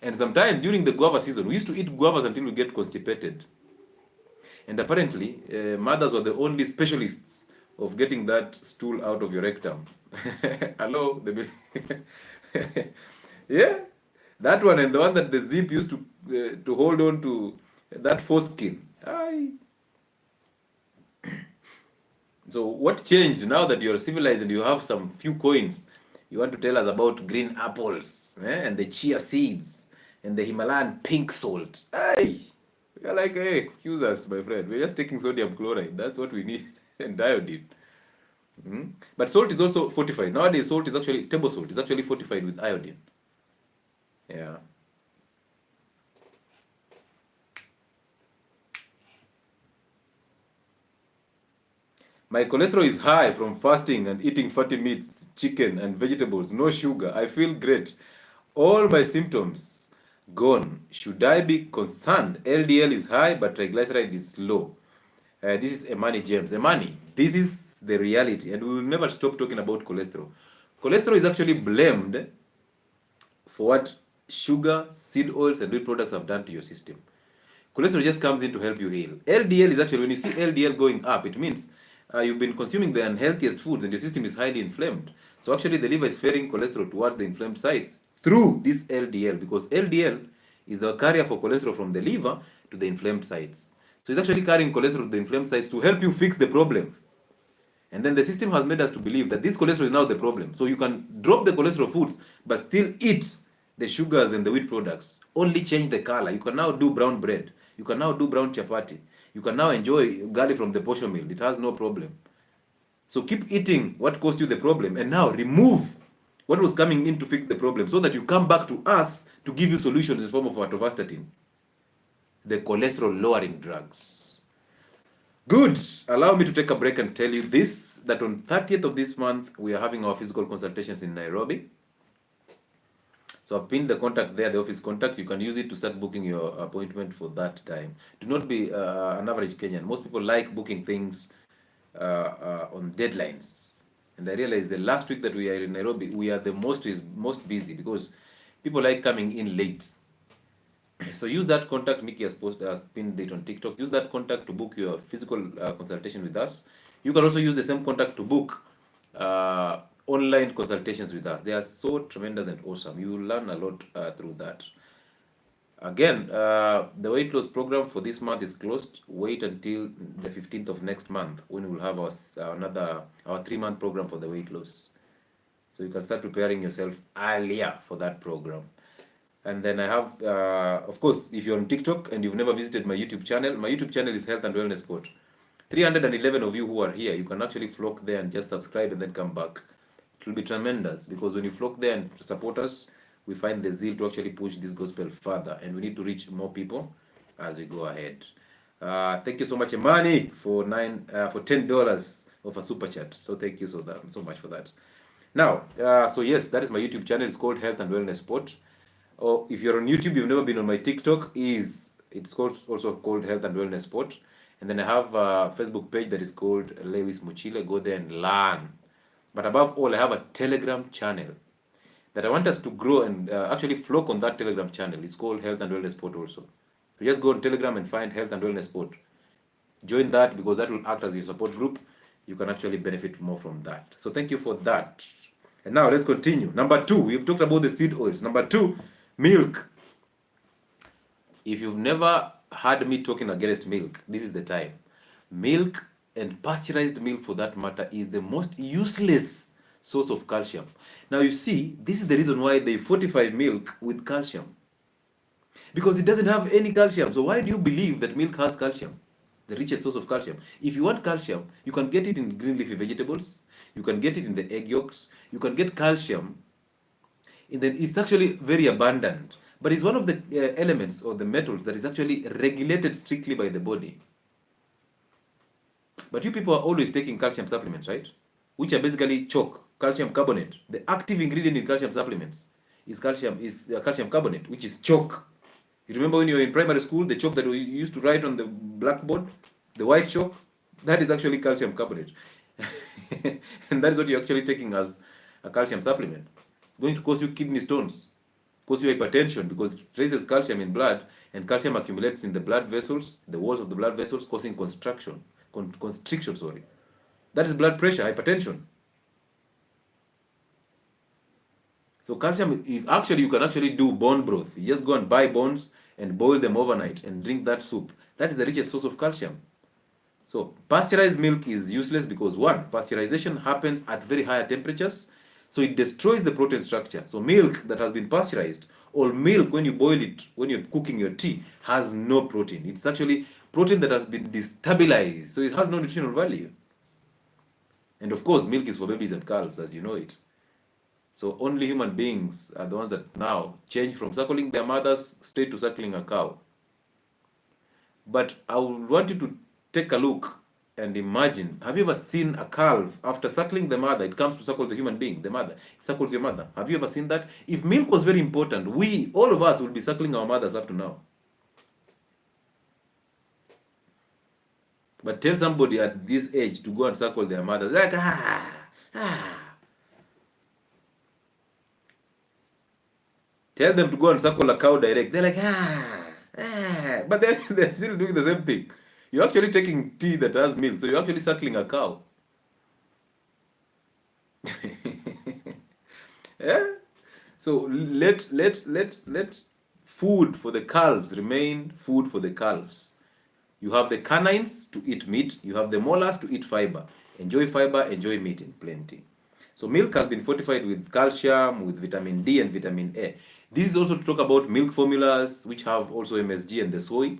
And sometimes during the guava season, we used to eat guavas until we get constipated. And apparently, mothers were the only specialists of getting that stool out of your rectum. Hello? Yeah, that one, and the one that the zip used to hold on to that foreskin. So what changed now that you're civilized and you have some few coins? You want to tell us about green apples, and the chia seeds and the Himalayan pink salt. We're like, hey, excuse us, my friend. We're just taking sodium chloride. That's what we need, and iodine. But salt is also fortified. Nowadays, salt is actually, table salt is actually fortified with iodine. Yeah. My cholesterol is high from fasting and eating fatty meats, chicken and vegetables, no sugar. I feel great. All my symptoms gone. Should I be concerned? LDL is high, but triglyceride is low. This is Emani James. Emani, this is the reality, and we will never stop talking about cholesterol. Cholesterol is actually blamed for what sugar, seed oils, and wheat products have done to your system. Cholesterol just comes in to help you heal. LDL is actually, when you see LDL going up, it means you've been consuming the unhealthiest foods and your system is highly inflamed. So actually the liver is ferrying cholesterol towards the inflamed sites through this LDL, because LDL is the carrier for cholesterol from the liver to the inflamed sites. So it's actually carrying cholesterol to the inflamed sites to help you fix the problem. And then the system has made us to believe that this cholesterol is now the problem. So you can drop the cholesterol foods, but still eat the sugars and the wheat products. Only change the color. You can now do brown bread. You can now do brown chapati. You can now enjoy garlic from the portion meal. It has no problem. So keep eating what caused you the problem, and now remove what was coming in to fix the problem, so that you come back to us to give you solutions in the form of atorvastatin, the cholesterol lowering drugs. Good. Allow me to take a break and tell you this, that on 30th of this month, we are having our physical consultations in Nairobi. So I've pinned the contact there, the office contact. You can use it to start booking your appointment for that time. Do not be an average Kenyan. Most people like booking things on deadlines. And I realize the last week that we are in Nairobi, we are the most busy, because people like coming in late. So use that contact. Mickey has pinned it on TikTok. Use that contact to book your physical consultation with us. You can also use the same contact to book online consultations with us. They are so tremendous and awesome. You will learn a lot through that. Again, the weight loss program for this month is closed. Wait until the 15th of next month, when we'll have our 3-month program for the weight loss. So you can start preparing yourself earlier for that program. And then I have, of course, if you're on TikTok and you've never visited my YouTube channel is Health and Wellness Sport. 311 of you who are here, you can actually flock there and just subscribe and then come back. It will be tremendous, because when you flock there and support us, we find the zeal to actually push this gospel further, and we need to reach more people as we go ahead. Thank you so much, Imani, for $10 of a super chat. So thank you so much for that. Now, so yes, that is my YouTube channel. It's called Health and Wellness Sport. Or if you're on YouTube, you've never been on my TikTok, it's also called Health and Wellness Sport. And then I have a Facebook page that is called Lewis Muchile. Go there and learn. But above all, I have a Telegram channel that I want us to grow and actually flock on that Telegram channel. It's called Health and Wellness Sport also. So just go on Telegram and find Health and Wellness Sport. Join that, because that will act as your support group. You can actually benefit more from that. So thank you for that. And now let's continue. Number 2, we've talked about the seed oils. Number 2, milk. If you've never heard me talking against milk, this is the time. Milk, and pasteurized milk for that matter, is the most useless source of calcium. Now you see, this is the reason why they fortify milk with calcium, because it doesn't have any calcium. So why do you believe that milk has calcium, the richest source of calcium? If you want calcium, you can get it in green leafy vegetables, you can get it in the egg yolks, you can get calcium it's actually very abundant, but it's one of the elements or the metals that is actually regulated strictly by the body. But you people are always taking calcium supplements, right? Which are basically chalk, calcium carbonate. The active ingredient in calcium supplements is calcium carbonate, which is chalk. You remember when you were in primary school, the chalk that we used to write on the blackboard, the white chalk, that is actually calcium carbonate. And that is what you're actually taking as a calcium supplement. It's going to cause you kidney stones, cause you hypertension, because it raises calcium in blood, and calcium accumulates in the blood vessels, the walls of the blood vessels, causing constriction. That is blood pressure, hypertension. So calcium, you can actually do bone broth. You just go and buy bones and boil them overnight and drink that soup. That is the richest source of calcium. So pasteurized milk is useless because, one, pasteurization happens at very high temperatures, so it destroys the protein structure. So milk that has been pasteurized, or milk when you boil it, when you're cooking your tea, has no protein. It's actually protein that has been destabilized, so it has no nutritional value. And of course, milk is for babies and calves, as you know it. So only human beings are the ones that now change from suckling their mothers straight to suckling a cow. But I would want you to take a look and imagine, have you ever seen a calf after suckling the mother, it comes to suckle the human being, the mother, it suckles your mother? Have you ever seen that? If milk was very important, all of us would be suckling our mothers up to now. But tell somebody at this age to go and suckle their mothers, like, Tell them to go and suckle a cow direct. They're like, but they're still doing the same thing. You're actually taking tea that has milk, so you're actually suckling a cow. Yeah? So let food for the calves remain food for the calves. You have the canines to eat meat, you have the molars to eat fiber. Enjoy fiber, enjoy meat in plenty. So milk has been fortified with calcium, with vitamin D and vitamin A. This is also to talk about milk formulas, which have also MSG and the soy.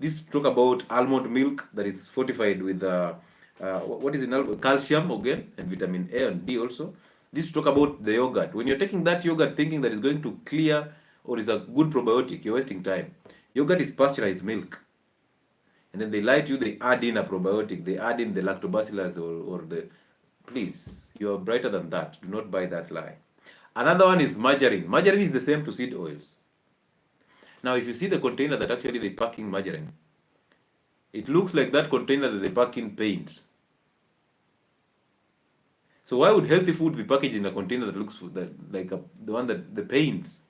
This is to talk about almond milk that is fortified with what is it? Calcium again, and vitamin A and D also. This is to talk about the yogurt. When you're taking that yogurt thinking that is going to clear or is a good probiotic, you're wasting time. Yogurt is pasteurized milk. And then they lie to you, they add in a probiotic, they add in the lactobacillus or the. Please, you are brighter than that. Do not buy that lie. Another one is margarine. Margarine is the same to seed oils. Now, if you see the container that actually they pack in margarine, it looks like that container that they pack in paint. So why would healthy food be packaged in a container that looks like the one that the paints?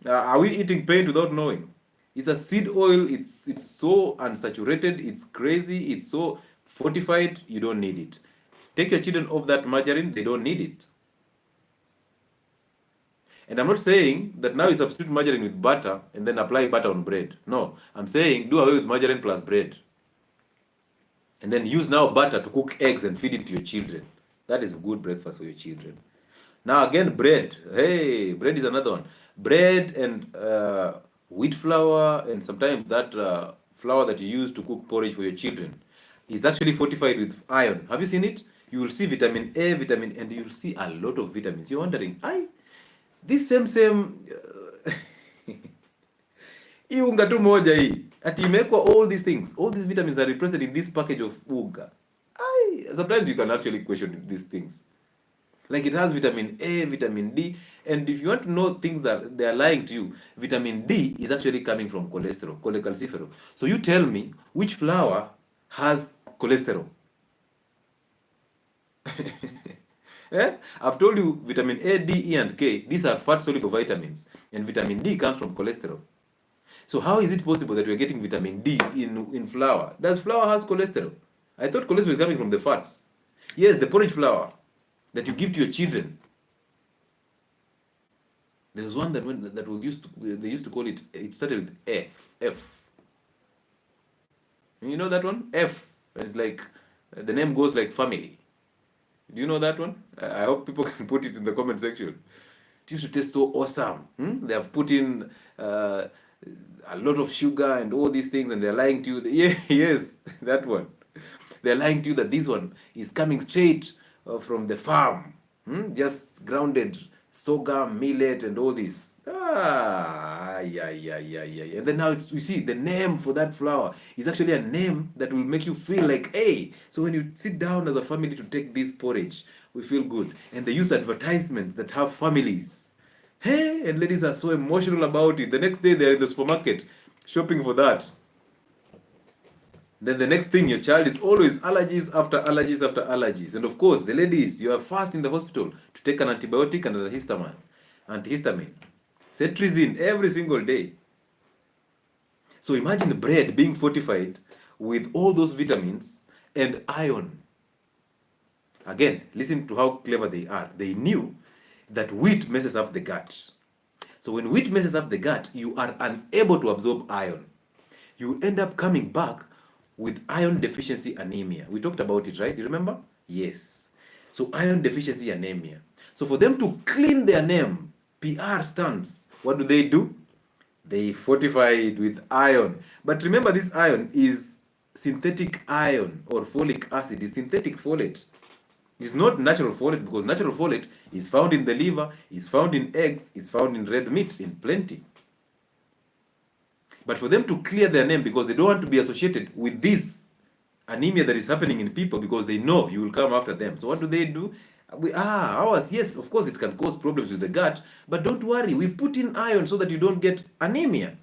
Are we eating paint without knowing? It's a seed oil. It's so unsaturated. It's crazy. It's so fortified. You don't need it. Take your children off that margarine. They don't need it. And I'm not saying that now you substitute margarine with butter and then apply butter on bread. No, I'm saying do away with margarine plus bread. And then use now butter to cook eggs and feed it to your children. That is a good breakfast for your children. Now again, bread. Hey, bread is another one. Bread and wheat flour and sometimes that flour that you use to cook porridge for your children is actually fortified with iron. Have you seen it? You will see vitamin A, vitamin, and you'll see a lot of vitamins. You're wondering, this same hii unga tu moja hii ati imewekwa all these things, all these vitamins are represented in this package of unga. Sometimes you can actually question these things. Like it has vitamin A, vitamin D, and if you want to know things that they are lying to you, vitamin D is actually coming from cholesterol, cholecalciferol. So you tell me which flour has cholesterol? I've told you vitamin A, D, E, and K, these are fat-soluble vitamins, and vitamin D comes from cholesterol. So how is it possible that we're getting vitamin D in flour? Does flour has cholesterol? I thought cholesterol is coming from the fats. Yes, the porridge flour that you give to your children. There was one that was they used to call it. It started with F. You know that one? F. It's like the name goes like family. Do you know that one? I hope people can put it in the comment section. It used to taste so awesome. They have put in a lot of sugar and all these things, and they're lying to you. Yes, that one. They're lying to you that this one is coming straight from the farm, just grounded sorghum, millet, and all this. Yeah. And then now we see the name for that flour is actually a name that will make you feel like, hey. So when you sit down as a family to take this porridge, we feel good. And they use advertisements that have families. Hey, and ladies are so emotional about it. The next day they're in the supermarket shopping for that. Then the next thing, your child is always allergies after allergies after allergies. And of course, the ladies, you are first in the hospital to take an antibiotic and an antihistamine. Cetirizine every single day. So imagine bread being fortified with all those vitamins and iron. Again, listen to how clever they are. They knew that wheat messes up the gut. So when wheat messes up the gut, you are unable to absorb iron. You end up coming back with iron deficiency anemia. We talked about it, right? You remember? Yes. So iron deficiency anemia. So for them to clean their name, PR stands. What do? They fortify it with iron. But remember, this iron is synthetic iron or folic acid. It's synthetic folate. It's not natural folate, because natural folate is found in the liver, is found in eggs, is found in red meat in plenty. But for them to clear their name, because they don't want to be associated with this anemia that is happening in people, because they know you will come after them. So what do? Ours, yes, of course it can cause problems with the gut, but don't worry, we've put in iron so that you don't get anemia.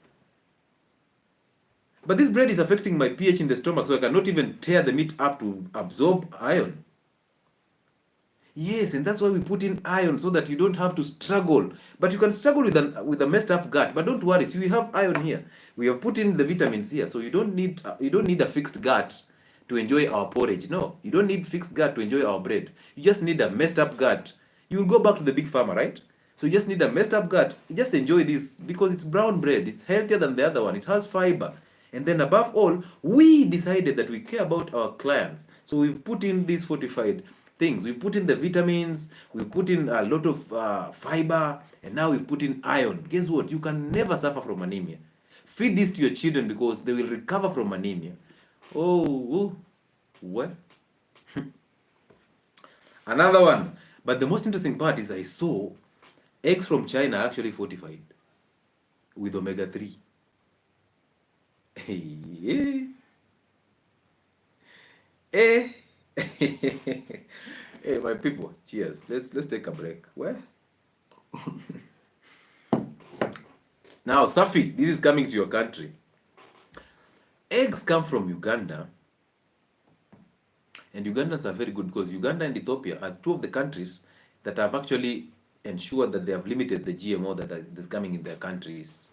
But this bread is affecting my pH in the stomach, so I cannot even tear the meat up to absorb iron. Yes, and that's why we put in iron so that you don't have to struggle. But you can struggle with a messed up gut. But don't worry, see, we have iron here. We have put in the vitamins here, so you don't need a fixed gut to enjoy our porridge. No, you don't need fixed gut to enjoy our bread. You just need a messed up gut. You will go back to the big farmer, right? So you just need a messed up gut. You just enjoy this because it's brown bread. It's healthier than the other one. It has fiber. And then above all, we decided that we care about our clients. So we've put in these fortified things. We've put in the vitamins, we've put in a lot of fiber, and now we've put in iron. Guess what? You can never suffer from anemia. Feed this to your children because they will recover from anemia. Oh, what? Another one. But the most interesting part is I saw eggs from China are actually fortified with omega-3. Hey, hey. Hey, my people, cheers. Let's take a break. Where? Now, Safi, this is coming to your country. Eggs come from Uganda, and Ugandans are very good because Uganda and Ethiopia are two of the countries that have actually ensured that they have limited the GMO that's coming in their countries.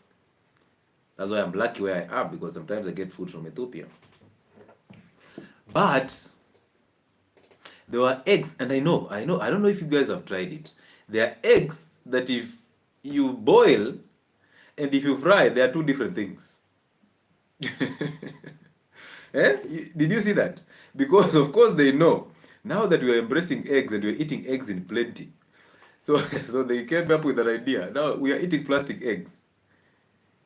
That's why I'm lucky where I am, because sometimes I get food from Ethiopia. But there were eggs, and I don't know if you guys have tried it. There are eggs that if you boil and if you fry, they are two different things. Eh? Did you see that? Because of course they know now that we are embracing eggs and we are eating eggs in plenty. So they came up with an idea. Now we are eating plastic eggs.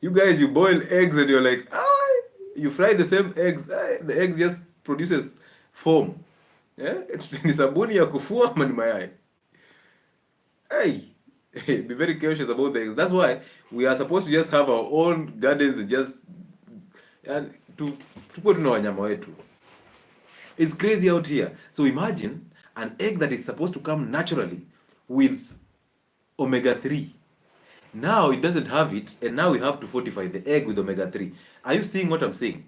You guys, you boil eggs and you're like, you fry the same eggs. The eggs just produces foam. Yeah? Ni sabuni ya kufua ama ni mayai. Hey, be very cautious about the eggs. That's why we are supposed to just have our own gardens and just tuko tuna wanyama wetu. It's crazy out here. So imagine an egg that is supposed to come naturally with omega-3. Now it doesn't have it, and now we have to fortify the egg with omega-3. Are you seeing what I'm saying?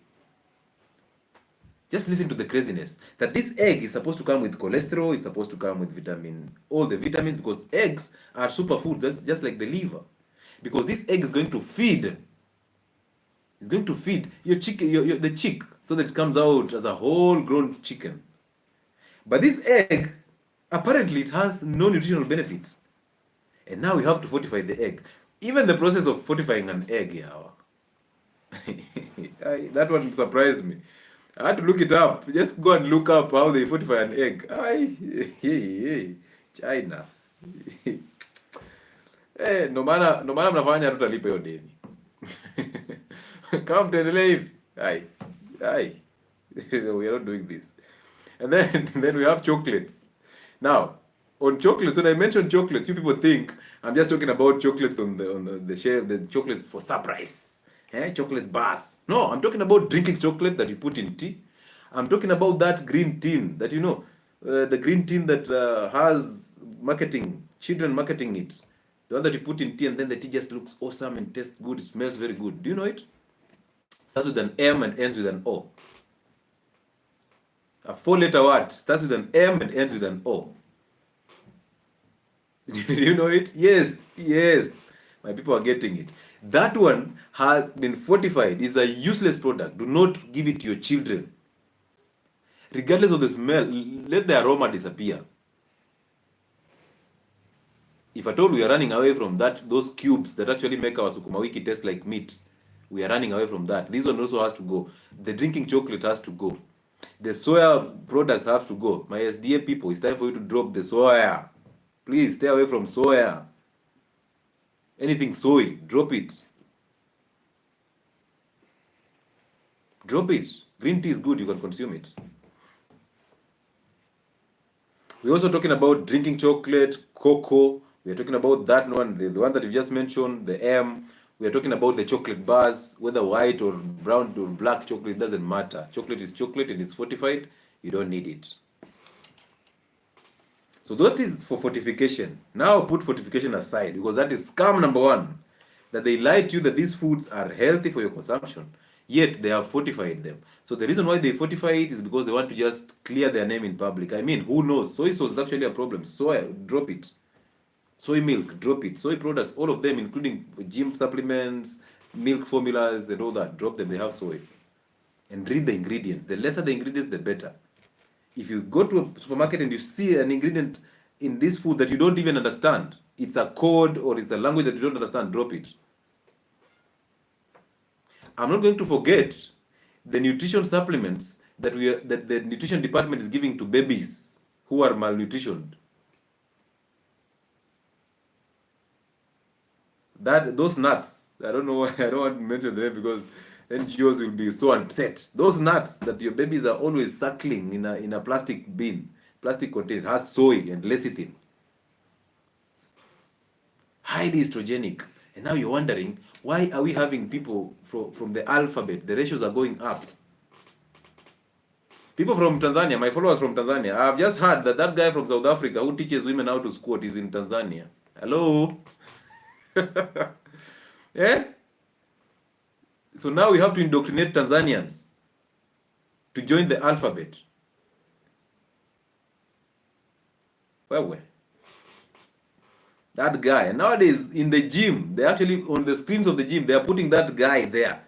Just listen to the craziness. That this egg is supposed to come with cholesterol, it's supposed to come with all the vitamins, because eggs are superfoods. That's just like the liver. Because this egg is going to feed. It's going to feed your chicken, the chick, so that it comes out as a whole grown chicken. But this egg, apparently it has no nutritional benefits. And now we have to fortify the egg. Even the process of fortifying an egg, that one surprised me. I had to look it up. Just go and look up how they fortify an egg. China. No maana mnafanya hatutalipa hiyo deni. Kama mtaendelea hivi. We are not doing this. And then we have chocolates. Now, on chocolates, when I mention chocolates, you people think I'm just talking about chocolates on the shelf, the chocolates for surprise. Chocolates bars. No, I'm talking about drinking chocolate that you put in tea. I'm talking about that green tin that the green tin that has marketing, children marketing it. The one that you put in tea and then the tea just looks awesome and tastes good. It smells very good. Do you know it? Starts with an M and ends with an O. A 4-letter word starts with an M and ends with an O. Do you know it? Yes. My people are getting it. That one has been fortified. It's a useless product. Do not give it to your children. Regardless of the smell, let the aroma disappear. If at all we are running away from those cubes that actually make our sukuma wiki taste like meat, we are running away from that. This one also has to go. The drinking chocolate has to go. The soya products have to go. My SDA people, it's time for you to drop the soya. Please stay away from soya. Anything soy, drop it. Drop it. Green tea is good, you can consume it. We're also talking about drinking chocolate, cocoa. We're talking about that one, the one that you just mentioned, the M. We're talking about the chocolate bars, whether white or brown or black chocolate, doesn't matter. Chocolate is chocolate and it's fortified. You don't need it. So that is for fortification. Now put fortification aside, because that is scam number one. That they lie to you that these foods are healthy for your consumption. yet they have fortified them. So the reason why they fortify it is because they want to just clear their name in public. I mean, who knows? Soy sauce is actually a problem. Soy, drop it. Soy milk, drop it. Soy products, all of them, including gym supplements, milk formulas, and all that, drop them. They have soy. And read the ingredients. The lesser the ingredients, the better. If you go to a supermarket and you see an ingredient in this food that you don't even understand, it's a code or it's a language that you don't understand, drop it. I'm not going to forget the nutrition supplements that the nutrition department is giving to babies who are malnutritioned. Those nuts, I don't know why I don't want to mention them because NGOs will be so upset. Those nuts that your babies are always suckling in a plastic bin, plastic container, has soy and lecithin. Highly estrogenic. And now you're wondering, why are we having people from the alphabet? The ratios are going up. People from Tanzania, my followers from Tanzania, I've just heard that guy from South Africa who teaches women how to squat is in Tanzania. Hello? Yeah? So now we have to indoctrinate Tanzanians to join the alphabet. Well, that guy. And nowadays in the gym, they actually, on the screens of the gym, they are putting that guy there.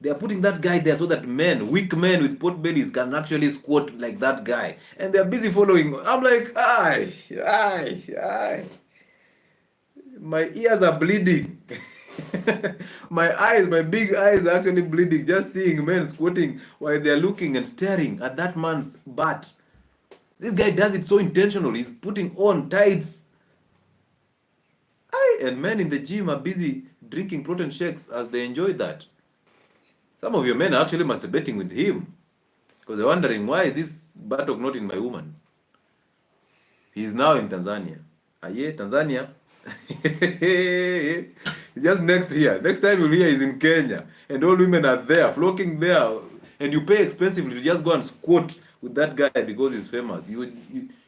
They are putting that guy there so that men, weak men with pot bellies can actually squat like that guy. And they are busy following. I'm like, aye. My ears are bleeding. My big eyes are actually bleeding just seeing men squatting while they're looking and staring at that man's butt. This guy does it so intentional. He's putting on tights. And men in the gym are busy drinking protein shakes as they enjoy that. Some of your men are actually masturbating with him because they're wondering, why is this buttock not in my woman? He's now in Tanzania. Tanzania. Just next here. Next time you'll hear he's in Kenya. And all women are there, flocking there. And you pay expensively to just go and squat with that guy because he's famous. You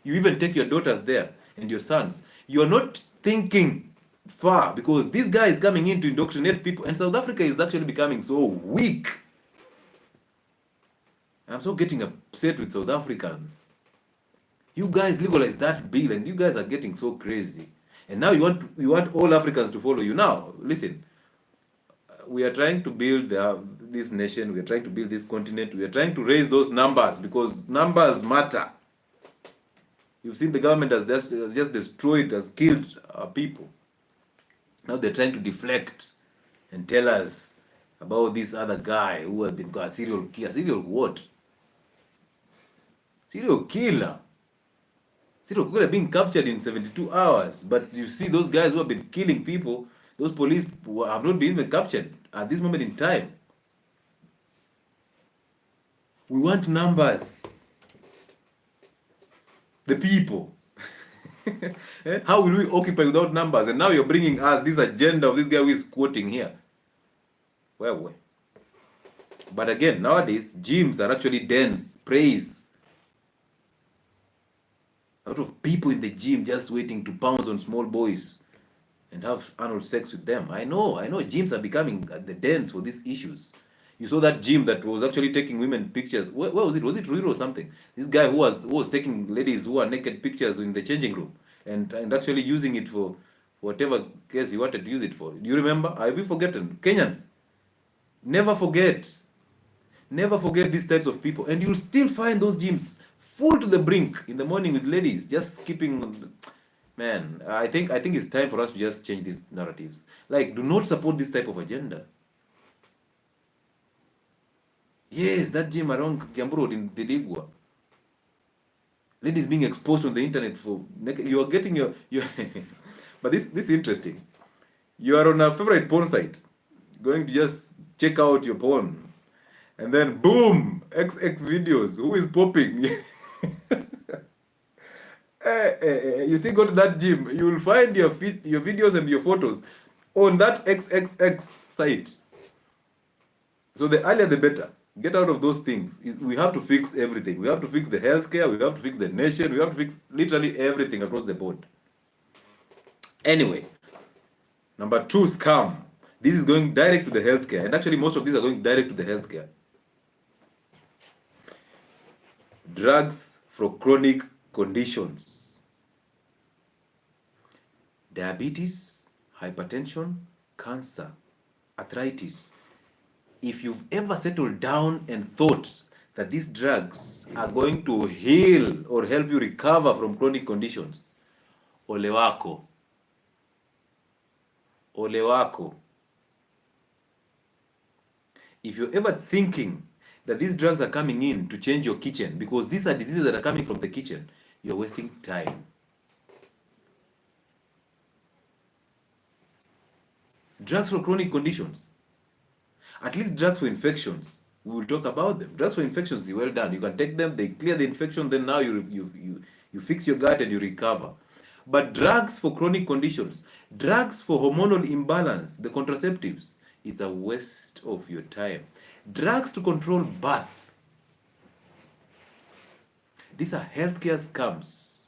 even take your daughters there and your sons. You're not thinking far because this guy is coming in to indoctrinate people. And South Africa is actually becoming so weak. I'm so getting upset with South Africans. You guys legalize that bill and you guys are getting so crazy. And now you want all Africans to follow you. Now, listen, we are trying to build this nation. We are trying to build this continent. We are trying to raise those numbers because numbers matter. You've seen the government has just destroyed, has killed our people. Now they're trying to deflect and tell us about this other guy who has been a serial killer. Serial what? Serial killer. Serial killer being captured in 72 hours. But you see those guys who have been killing people, those police who have not been even captured at this moment in time. We want numbers. The people. How will we occupy without numbers? And now you're bringing us this agenda of this guy who is quoting here. Well. But again, nowadays, gyms are actually dens, praise. A lot of people in the gym just waiting to pounce on small boys and have anal sex with them. I know gyms are becoming the dens for these issues. You saw that gym that was actually taking women pictures. Where was it? Was it Ruiro or something? This guy who was taking ladies who are naked pictures in the changing room and actually using it for whatever case he wanted to use it for. Do you remember? Have you forgotten? Kenyans, never forget these types of people. And you'll still find those gyms full to the brink in the morning with ladies just skipping. Man, I think it's time for us to just change these narratives. Like, do not support this type of agenda. Yes, that gym around Kiambu Road in Deligwa. Ladies being exposed on the internet for you are getting your but this is interesting. You are on a favorite porn site, going to just check out your porn, and then boom, XX videos. Who is popping? You still go to that gym, you will find your videos and your photos on that XXX site. So the earlier the better. Get out of those things. We have to fix everything. We have to fix the healthcare. We have to fix the nation. We have to fix literally everything across the board. Anyway, number 2, scam. This is going direct to the healthcare, and actually most of these are going direct to the healthcare. Drugs for chronic conditions. Diabetes, hypertension, cancer, arthritis. If you've ever settled down and thought that these drugs are going to heal or help you recover from chronic conditions, ole wako. Ole wako. If you're ever thinking that these drugs are coming in to change your kitchen because these are diseases that are coming from the kitchen, you're wasting time. Drugs for chronic conditions. At least drugs for infections, we will talk about them. Drugs for infections, well done. You can take them, they clear the infection, then now you fix your gut and you recover. But drugs for chronic conditions, drugs for hormonal imbalance, the contraceptives, it's a waste of your time. Drugs to control birth. These are healthcare scams.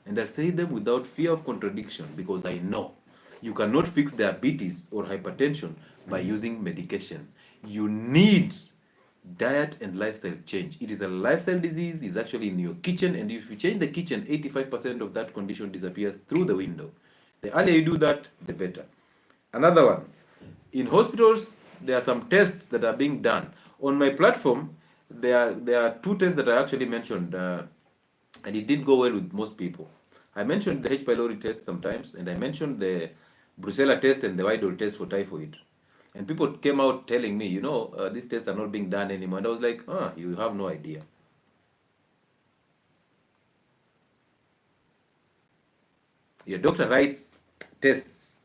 And I say them without fear of contradiction because I know you cannot fix diabetes or hypertension by using medication. You need diet and lifestyle change. It is a lifestyle disease, it's actually in your kitchen, and if you change the kitchen, 85% of that condition disappears through the window. The earlier you do that, the better. Another one, in hospitals, there are some tests that are being done. On my platform, there are two tests that I actually mentioned, and it did go well with most people. I mentioned the H. pylori test sometimes, and I mentioned the Brucella test and the Widal test for typhoid. And people came out telling me, these tests are not being done anymore. And I was like, you have no idea. Your doctor writes tests,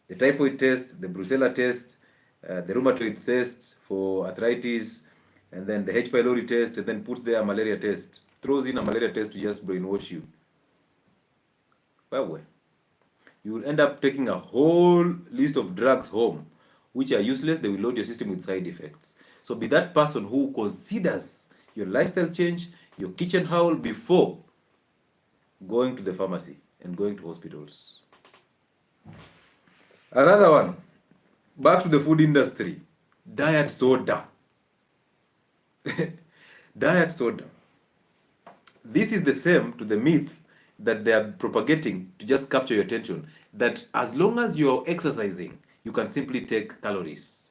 the typhoid test, the Brucella test, the rheumatoid test for arthritis, and then the H. pylori test, and then puts there a malaria test, throws in a malaria test to just brainwash you. Well, you will end up taking a whole list of drugs home, which are useless. They will load your system with side effects. So be that person who considers your lifestyle change, your kitchen howl before going to the pharmacy and going to hospitals. Another one, back to the food industry, diet soda. Diet soda. This is the same to the myth that they are propagating to just capture your attention, that as long as you're exercising, you can simply take calories.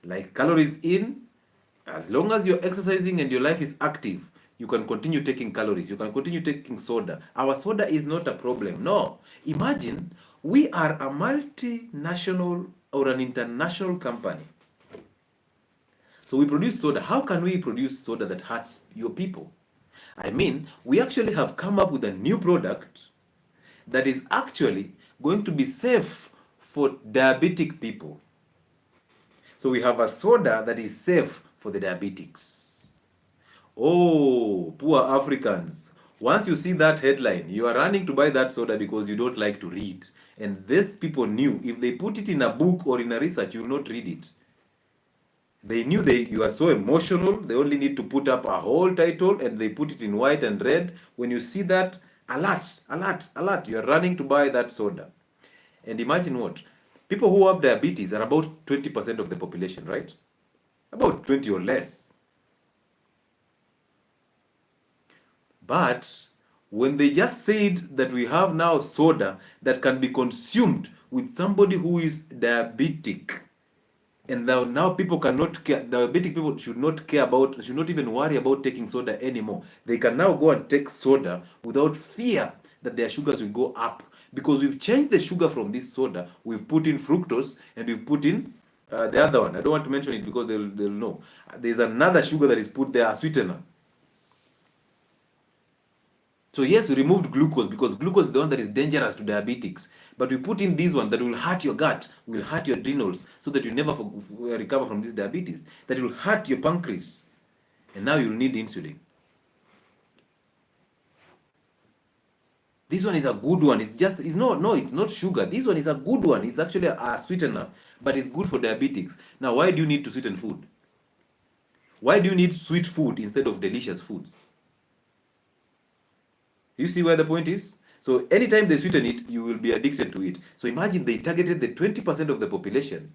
Like calories in, as long as you're exercising and your life is active, you can continue taking calories. You can continue taking soda. Our soda is not a problem. No. Imagine we are a multinational or an international company. So we produce soda. How can we produce soda that hurts your people? I mean, we actually have come up with a new product that is actually going to be safe for diabetic people. So we have a soda that is safe for the diabetics. Oh, poor Africans. Once you see that headline, you are running to buy that soda because you don't like to read. And these people knew if they put it in a book or in a research, you will not read it. They knew you are so emotional, they only need to put up a whole title and they put it in white and red. When you see that, alert, alert, alert, you are running to buy that soda. And imagine what? People who have diabetes are about 20% of the population, right? About 20 or less. But when they just said that we have now soda that can be consumed with somebody who is diabetic, and now people cannot care, diabetic people should not even worry about taking soda anymore. They can now go and take soda without fear that their sugars will go up. Because we've changed the sugar from this soda, we've put in fructose, and we've put in the other one. I don't want to mention it because they'll know. There's another sugar that is put there, a sweetener. So yes, we removed glucose because glucose is the one that is dangerous to diabetics. But we put in this one that will hurt your gut, will hurt your adrenals, so that you never recover from this diabetes. That will hurt your pancreas. And now you'll need insulin. This one is a good one. It's not sugar. This one is a good one. It's actually a sweetener, but it's good for diabetics. Now, why do you need to sweeten food? Why do you need sweet food instead of delicious foods? You see where the point is? So anytime they sweeten it, you will be addicted to it. So imagine they targeted the 20% of the population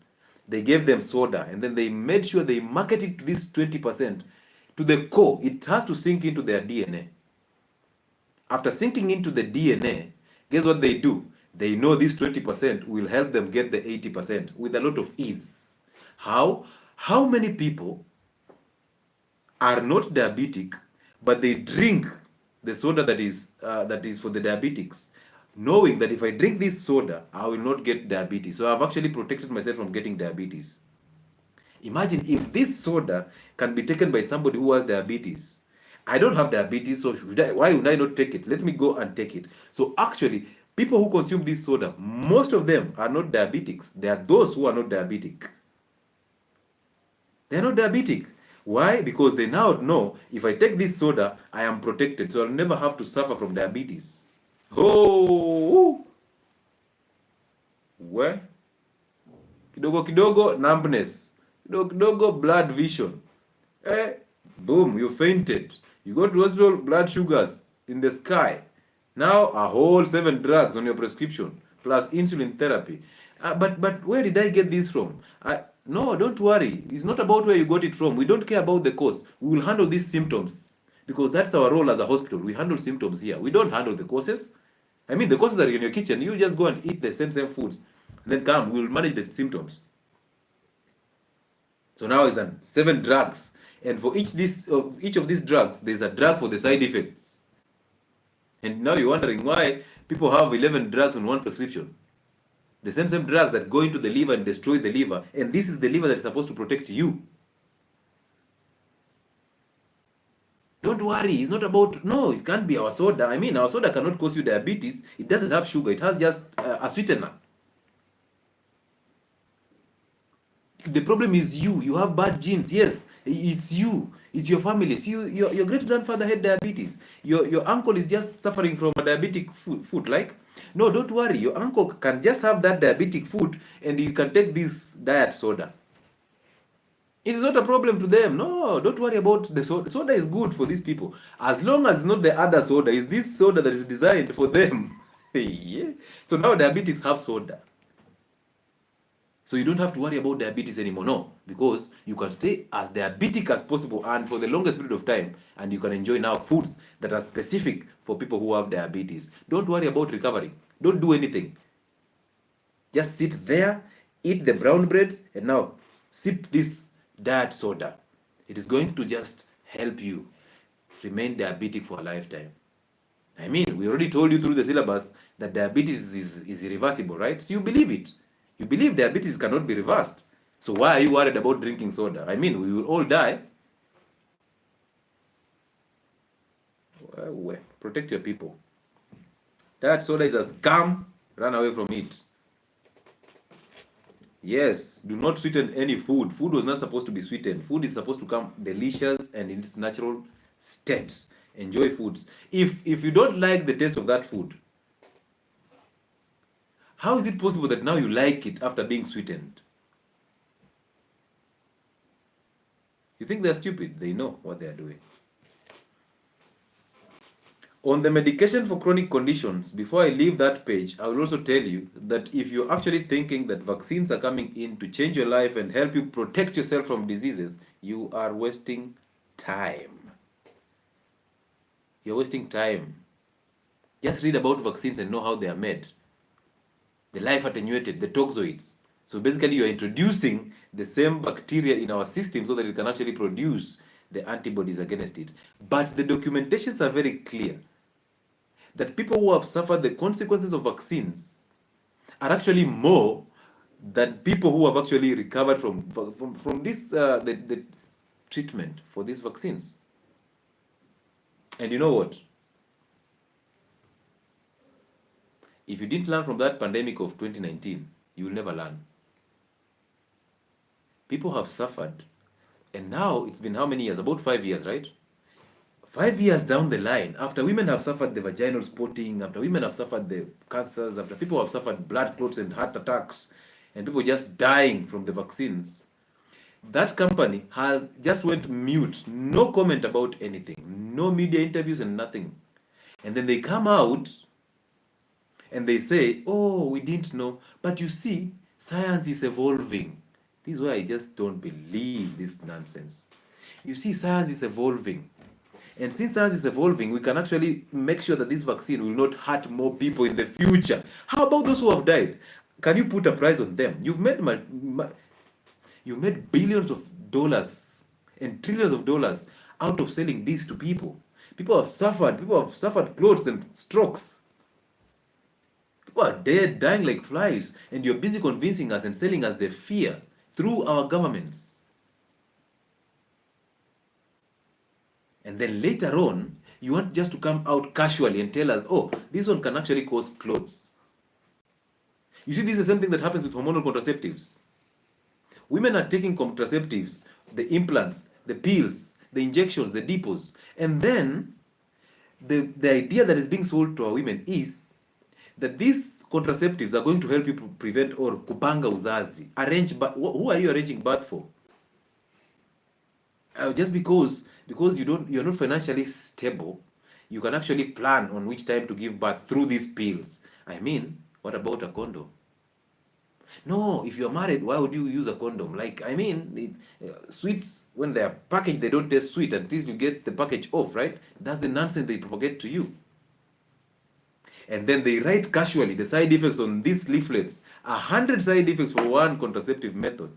They gave them soda, and then they made sure they marketed to this 20% to the core. It has to sink into their DNA. After sinking into the DNA, guess what they do? They know this 20% will help them get the 80% with a lot of ease. How? How many people are not diabetic, but they drink the soda that is for the diabetics, knowing that if I drink this soda, I will not get diabetes. So I've actually protected myself from getting diabetes. Imagine if this soda can be taken by somebody who has diabetes. I don't have diabetes, so why would I not take it? Let me go and take it. So actually, people who consume this soda, most of them are not diabetics. They are those who are not diabetic. They are not diabetic. Why? Because they now know if I take this soda, I am protected, so I'll never have to suffer from diabetes. Oh, where? Kidogo kidogo numbness, kidogo kidogo blood vision. Boom, you fainted. You go to hospital, blood sugars in the sky. Now a whole 7 drugs on your prescription plus insulin therapy. But where did I get this from? No, don't worry. It's not about where you got it from. We don't care about the cause. We will handle these symptoms because that's our role as a hospital. We handle symptoms here. We don't handle the causes. I mean, the causes are in your kitchen. You just go and eat the same foods. And then come, we will manage the symptoms. So now it's 7 drugs. And for each of these drugs, there's a drug for the side effects. And now you're wondering why people have 11 drugs on one prescription. The same drugs that go into the liver and destroy the liver. And this is the liver that is supposed to protect you. Don't worry, it's not about, no, it can't be our soda. I mean, our soda cannot cause you diabetes. It doesn't have sugar. It has just a sweetener. The problem is you. You have bad genes. Yes, it's you. It's your family. So your great grandfather had diabetes. Your uncle is just suffering from a diabetic foot. Like, no, don't worry. Your uncle can just have that diabetic foot, and you can take this diet soda. It's not a problem to them. No, don't worry about the soda. Soda is good for these people. As long as it's not the other soda, it's this soda that is designed for them. Yeah. So now diabetics have soda. So you don't have to worry about diabetes anymore, no, because you can stay as diabetic as possible and for the longest period of time, and you can enjoy now foods that are specific for people who have diabetes. Don't worry about recovery. Don't do anything. Just sit there, eat the brown breads, and now sip this diet soda. It is going to just help you remain diabetic for a lifetime. I mean, we already told you through the syllabus that diabetes is irreversible, right? So you believe it. You believe diabetes cannot be reversed. So why are you worried about drinking soda? I mean, we will all die. Well, protect your people. That soda is a scam. Run away from it. Yes, do not sweeten any food. Food was not supposed to be sweetened. Food is supposed to come delicious and in its natural state. Enjoy foods. If you don't like the taste of that food, how is it possible that now you like it after being sweetened? You think they're stupid? They know what they're doing. On the medication for chronic conditions, before I leave that page, I will also tell you that if you're actually thinking that vaccines are coming in to change your life and help you protect yourself from diseases, you are wasting time. You're wasting time. Just read about vaccines and know how they are made. The life attenuated, the toxoids. So basically you're introducing the same bacteria in our system so that it can actually produce the antibodies against it. But the documentations are very clear that people who have suffered the consequences of vaccines are actually more than people who have actually recovered from this the treatment for these vaccines. And you know what? If you didn't learn from that pandemic of 2019, you will never learn. People have suffered, and now it's been how many years? About 5 years, right? 5 years down the line, after women have suffered the vaginal spotting, after women have suffered the cancers, after people have suffered blood clots and heart attacks, and people just dying from the vaccines, that company has just went mute, no comment about anything, no media interviews and nothing. And then they come out and they say, oh, we didn't know. But you see, science is evolving. This is why I just don't believe this nonsense. You see, science is evolving. And since science is evolving, we can actually make sure that this vaccine will not hurt more people in the future. How about those who have died? Can you put a price on them? You've made billions of dollars and trillions of dollars out of selling this to people. People have suffered. People have suffered clots and strokes. People are dead, dying like flies, and you're busy convincing us and selling us the fear through our governments. And then later on, you want just to come out casually and tell us, oh, this one can actually cause clots. You see, this is the same thing that happens with hormonal contraceptives. Women are taking contraceptives, the implants, the pills, the injections, the depots, and then the idea that is being sold to our women is that these contraceptives are going to help you prevent or kupanga uzazi. Who are you arranging birth for? Just because you're not financially stable, you can actually plan on which time to give birth through these pills. I mean, what about a condom? No, if you're married, why would you use a condom? Like, I mean, sweets, when they are packaged, they don't taste sweet until you get the package off, right? That's the nonsense they propagate to you. And then they write casually the side effects on these leaflets. 100 side effects for one contraceptive method.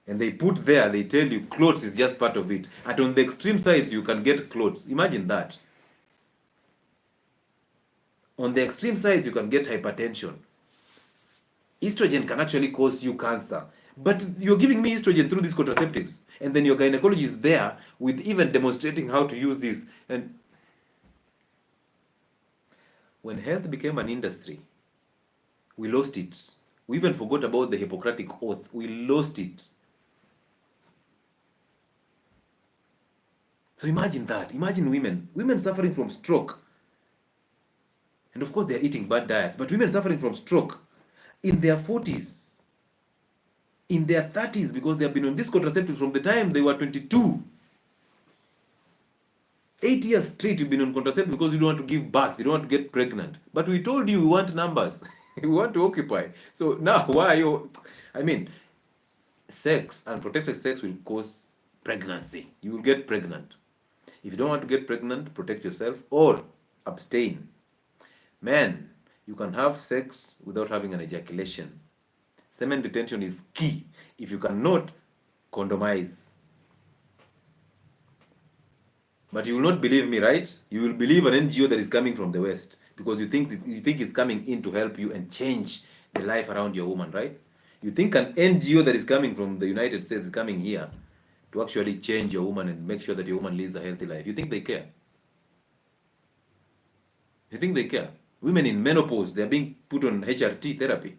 And they put there, they tell you clots is just part of it. And on the extreme sides, you can get clots. Imagine that. On the extreme sides, you can get hypertension. Estrogen can actually cause you cancer. But you're giving me estrogen through these contraceptives. And then your gynecologist is there with even demonstrating how to use this. And when health became an industry, we lost it. We even forgot about the Hippocratic Oath. We lost it. So imagine that. Imagine women suffering from stroke. And of course, they're eating bad diets. But women suffering from stroke in their 40s, in their 30s, because they have been on this contraceptive from the time they were 22. 8 years straight you've been on contraceptive because you don't want to give birth, you don't want to get pregnant. But we told you we want numbers. We want to occupy. So now why are you... I mean, sex, unprotected sex will cause pregnancy. You will get pregnant. If you don't want to get pregnant, protect yourself or abstain. Men, you can have sex without having an ejaculation. Semen retention is key. If you cannot, condomize. But you will not believe me, right? You will believe an NGO that is coming from the West because you think it's coming in to help you and change the life around your woman, right? You think an NGO that is coming from the United States is coming here to actually change your woman and make sure that your woman lives a healthy life. You think they care? You think they care? Women in menopause, they're being put on HRT therapy.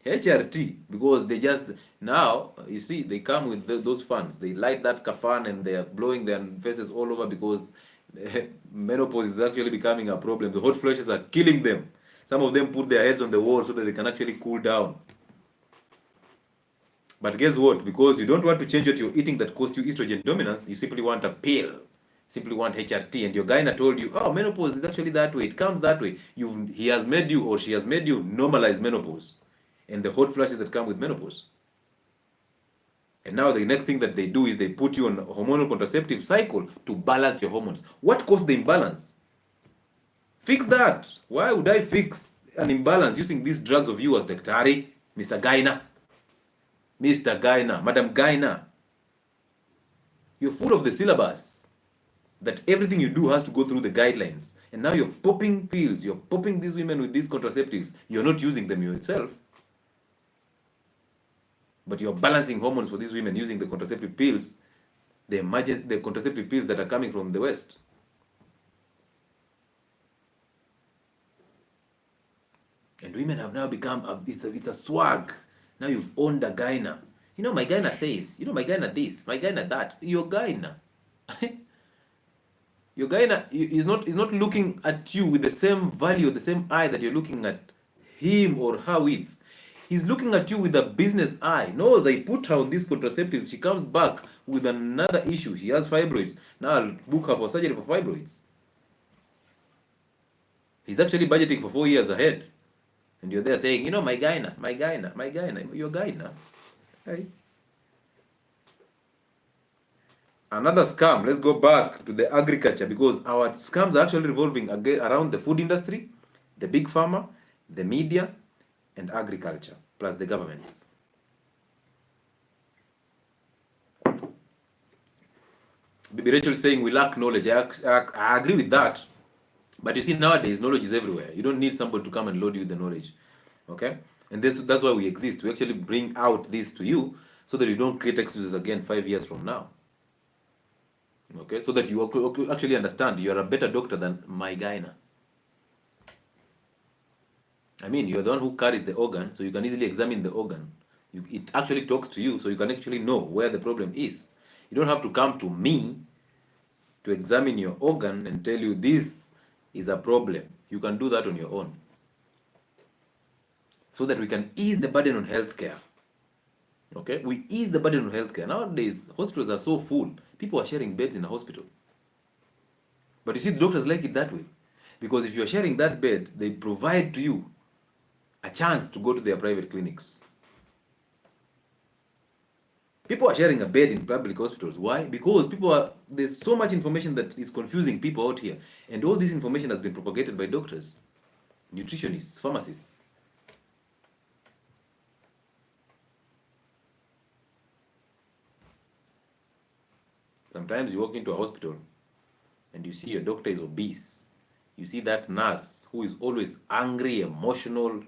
HRT, because they just, now, you see, they come with those fans. They light that kafan and they're blowing their faces all over because menopause is actually becoming a problem. The hot flashes are killing them. Some of them put their heads on the wall so that they can actually cool down. But guess what? Because you don't want to change what you're eating that causes you estrogen dominance, you simply want a pill. Simply want HRT, and your gyna told you, oh, menopause is actually that way. It comes that way. He has made you or she has made you normalize menopause and the hot flashes that come with menopause. And now the next thing that they do is they put you on a hormonal contraceptive cycle to balance your hormones. What caused the imbalance? Fix that. Why would I fix an imbalance using these drugs of yours, Daktari, Mr. Gyna? Mr. Gyna, Madam Gyna. You're full of the syllabus that everything you do has to go through the guidelines. And now you're popping pills. You're popping these women with these contraceptives. You're not using them yourself. But you're balancing hormones for these women using the contraceptive pills, the contraceptive pills that are coming from the West. And women have now become, it's a swag. Now you've owned a gyna. You know, my gyna says, you know, my gyna this, my gyna that. Your gyna. Your gyna is not looking at you with the same value, the same eye that you're looking at him or her with. He's looking at you with a business eye. Knows I put her on these contraceptives. She comes back with another issue. She has fibroids. Now I'll book her for surgery for fibroids. He's actually budgeting for 4 years ahead. And you're there saying, my gyna, your gyna. Hey. Another scam, let's go back to the agriculture, because our scams are actually revolving around the food industry, the big pharma, the media, and agriculture, plus the governments. Bibi Rachel is saying we lack knowledge. I agree with that. But you see, nowadays, knowledge is everywhere. You don't need somebody to come and load you with the knowledge. Okay? And that's why we exist. We actually bring out this to you so that you don't create excuses again 5 years from now. Okay? So that you actually understand you're a better doctor than my gyna. I mean, you're the one who carries the organ, so you can easily examine the organ. It actually talks to you, so you can actually know where the problem is. You don't have to come to me to examine your organ and tell you this is a problem. You can do that on your own. So that we can ease the burden on healthcare. Okay? We ease the burden on healthcare. Nowadays, hospitals are so full. People are sharing beds in a hospital. But you see, the doctors like it that way. Because if you're sharing that bed, they provide to you a chance to go to their private clinics. People are sharing a bed in public hospitals. Why? Because there's so much information that is confusing people out here. And all this information has been propagated by doctors, nutritionists, pharmacists. Sometimes you walk into a hospital and you see your doctor is obese. You see that nurse who is always angry, emotional,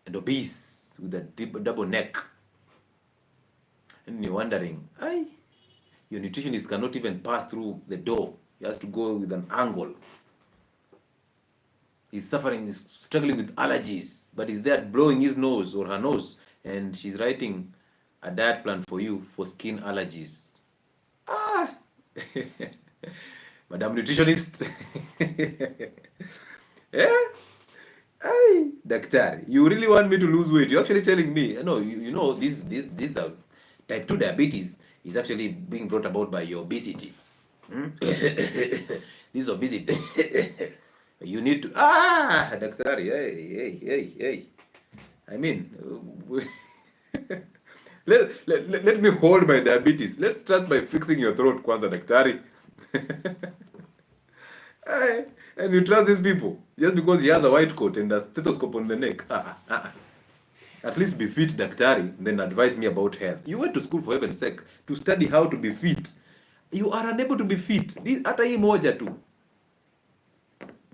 and obese with a double neck. And you're wondering, your nutritionist cannot even pass through the door. He has to go with an angle. He's struggling with allergies, but he's there blowing his nose or her nose, and she's writing a diet plan for you for skin allergies. Madam Nutritionist. Yeah? Hey, Daktari, you really want me to lose weight? You're actually telling me, no, this type 2 diabetes is actually being brought about by your obesity. This obesity. You need to, Daktari, hey. I mean, let me hold my diabetes. Let's start by fixing your throat, kwanza, Daktari. Hey, and you trust these people just because he has a white coat and a stethoscope on the neck. At least be fit, Daktari, then advise me about health. You went to school, for heaven's sake, to study how to be fit. You are unable to be fit. Hata hii moja tu.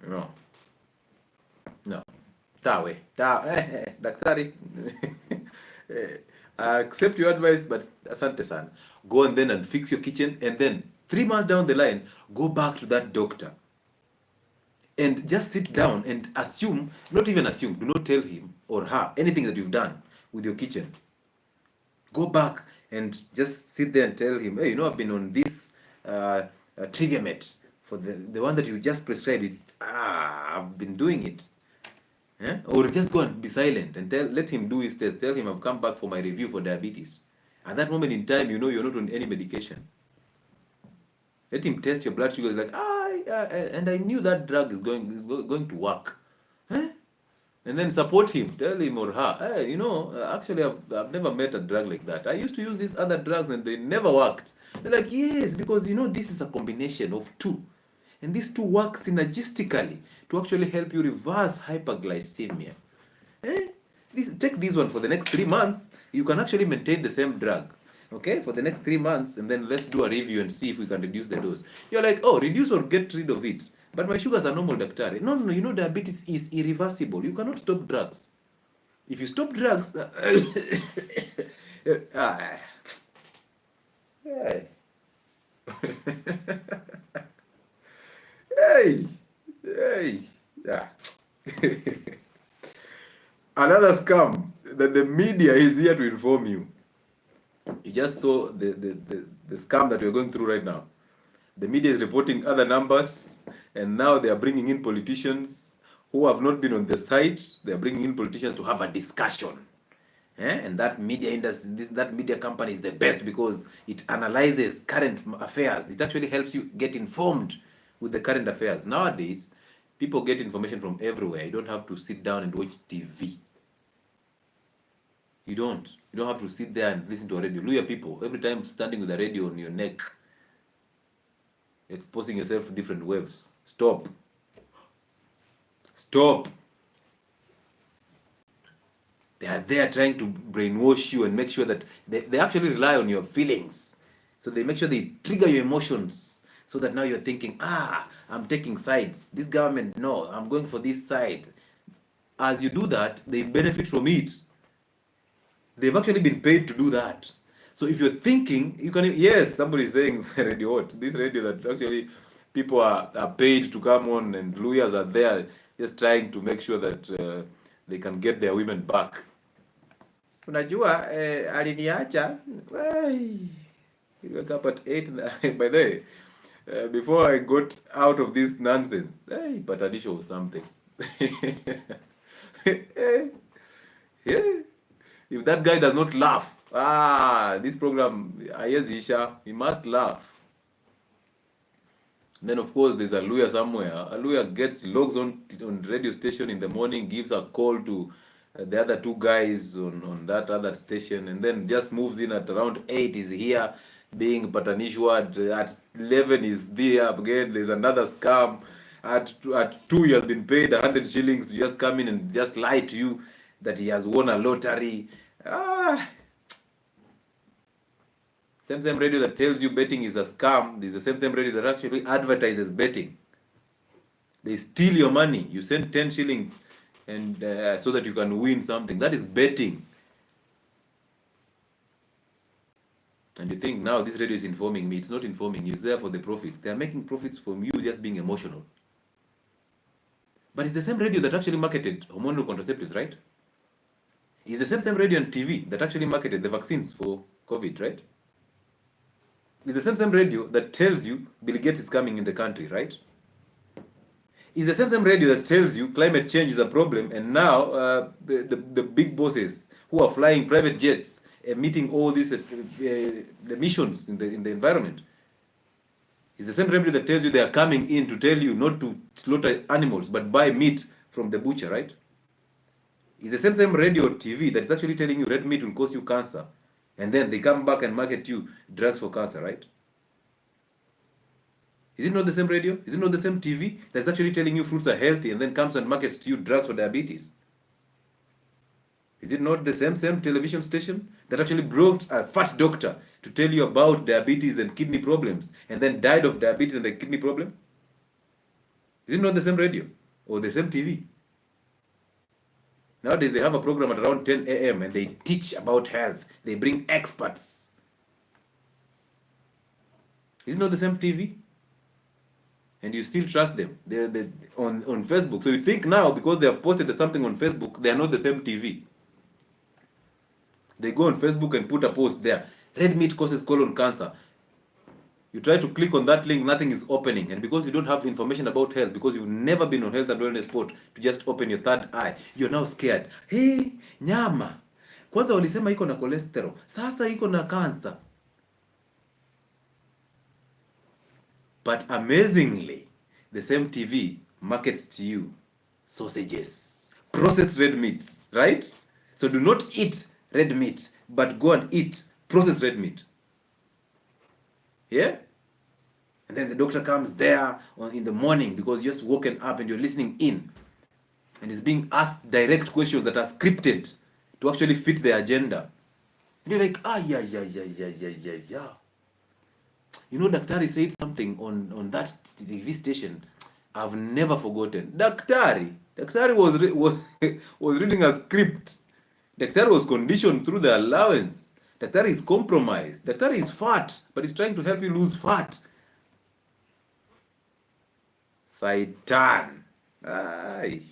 No. Tawe. Daktari. I accept your advice, but asante sana. Go and then and fix your kitchen, and then 3 months down the line, go back to that doctor. And just sit down and assume, not even assume, do not tell him or her anything that you've done with your kitchen. Go back and just sit there and tell him, hey, I've been on this Triviamet for the one that you just prescribed. I've been doing it. Or just go and be silent and let him do his test. Tell him I've come back for my review for diabetes. At that moment in time, you're not on any medication. Let him test your blood sugar. It's like, and I knew that drug is going to work. And then support him. Tell him or her, hey, actually, I've never met a drug like that. I used to use these other drugs and they never worked. They're like, yes, because, this is a combination of two. And these two work synergistically to actually help you reverse hyperglycemia. Take this one for the next 3 months. You can actually maintain the same drug. Okay, for the next 3 months, and then let's do a review and see if we can reduce the dose. You're like, reduce or get rid of it. But my sugars are normal, Daktari. No, diabetes is irreversible. You cannot stop drugs. If you stop drugs, Another scam that the media is here to inform you. You just saw the scam that we're going through right now. The media is reporting other numbers, and now they are bringing in politicians who have not been on the site. They are bringing in politicians to have a discussion. And that media industry, that media company is the best because it analyzes current affairs. It actually helps you get informed with the current affairs. Nowadays, People get information from everywhere. You don't have to sit down and watch TV. You don't. You don't have to sit there and listen to a radio. Luya people, every time standing with a radio on your neck, exposing yourself to different waves. Stop. Stop. They are there trying to brainwash you and make sure that they actually rely on your feelings. So they make sure they trigger your emotions so that now you're thinking, I'm taking sides. This government, no, I'm going for this side. As you do that, they benefit from it. They've actually been paid to do that. So if you're thinking, you can, yes, somebody is saying radio what? This radio that actually people are paid to come on and lawyers are there just trying to make sure that they can get their women back. Unajua, aliniacha, he woke up at 8, by the way, before I got out of this nonsense, but Adisha was something. Yeah. If that guy does not laugh, this program, Isha, he must laugh. Then of course there's a lawyer somewhere. A lawyer logs on radio station in the morning, gives a call to the other two guys on that other station, and then just moves in at around 8 is here being patanishwad. At 11 is there again. There's another scam. At 2 he has been paid 100 shillings to just come in and just lie to you that he has won a lottery. Same radio that tells you betting is a scam is the same radio that actually advertises betting. They steal your money. You send 10 shillings and so that you can win something. That is betting. And you think now this radio is informing me. It's not informing you. It's there for the profits. They are making profits from you just being emotional. But it's the same radio that actually marketed hormonal contraceptives, right? It's the same radio and TV that actually marketed the vaccines for COVID, right? It's the same radio that tells you Bill Gates is coming in the country, right? It's the same radio that tells you climate change is a problem, and now the big bosses who are flying private jets emitting all these emissions in the environment. It's the same radio that tells you they are coming in to tell you not to slaughter animals but buy meat from the butcher, right? It's the same radio or TV that is actually telling you red meat will cause you cancer, and then they come back and market you drugs for cancer, right? Is it not the same radio? Is it not the same TV that's actually telling you fruits are healthy and then comes and markets to you drugs for diabetes? Is it not the same television station that actually brought a fat doctor to tell you about diabetes and kidney problems and then died of diabetes and the kidney problem? Is it not the same radio or the same TV? Nowadays they have a program at around 10 a.m. and they teach about health. They bring experts. Is it not the same TV? And you still trust them. They're on Facebook. So you think now because they have posted something on Facebook, they are not the same TV. They go on Facebook and put a post there. Red meat causes colon cancer. You try to click on that link, nothing is opening. And because you don't have information about health, because you've never been on health and wellness sport to just open your third eye, you're now scared. Hey, nyama. Kwanza walisema iko na cholesterol. Sasa iko na cancer. But amazingly, the same TV markets to you sausages, processed red meat, right? So do not eat red meat, but go and eat processed red meat. Yeah? And then the doctor comes there in the morning because you're just woken up and you're listening in. And he's being asked direct questions that are scripted to actually fit the agenda. And you're like, yeah. You know, Daktari said something on that TV station I've never forgotten. Daktari was reading a script. Daktari was conditioned through the allowance. Daktari is compromised. Daktari is fat, but he's trying to help you lose fat. Saitan. Aye.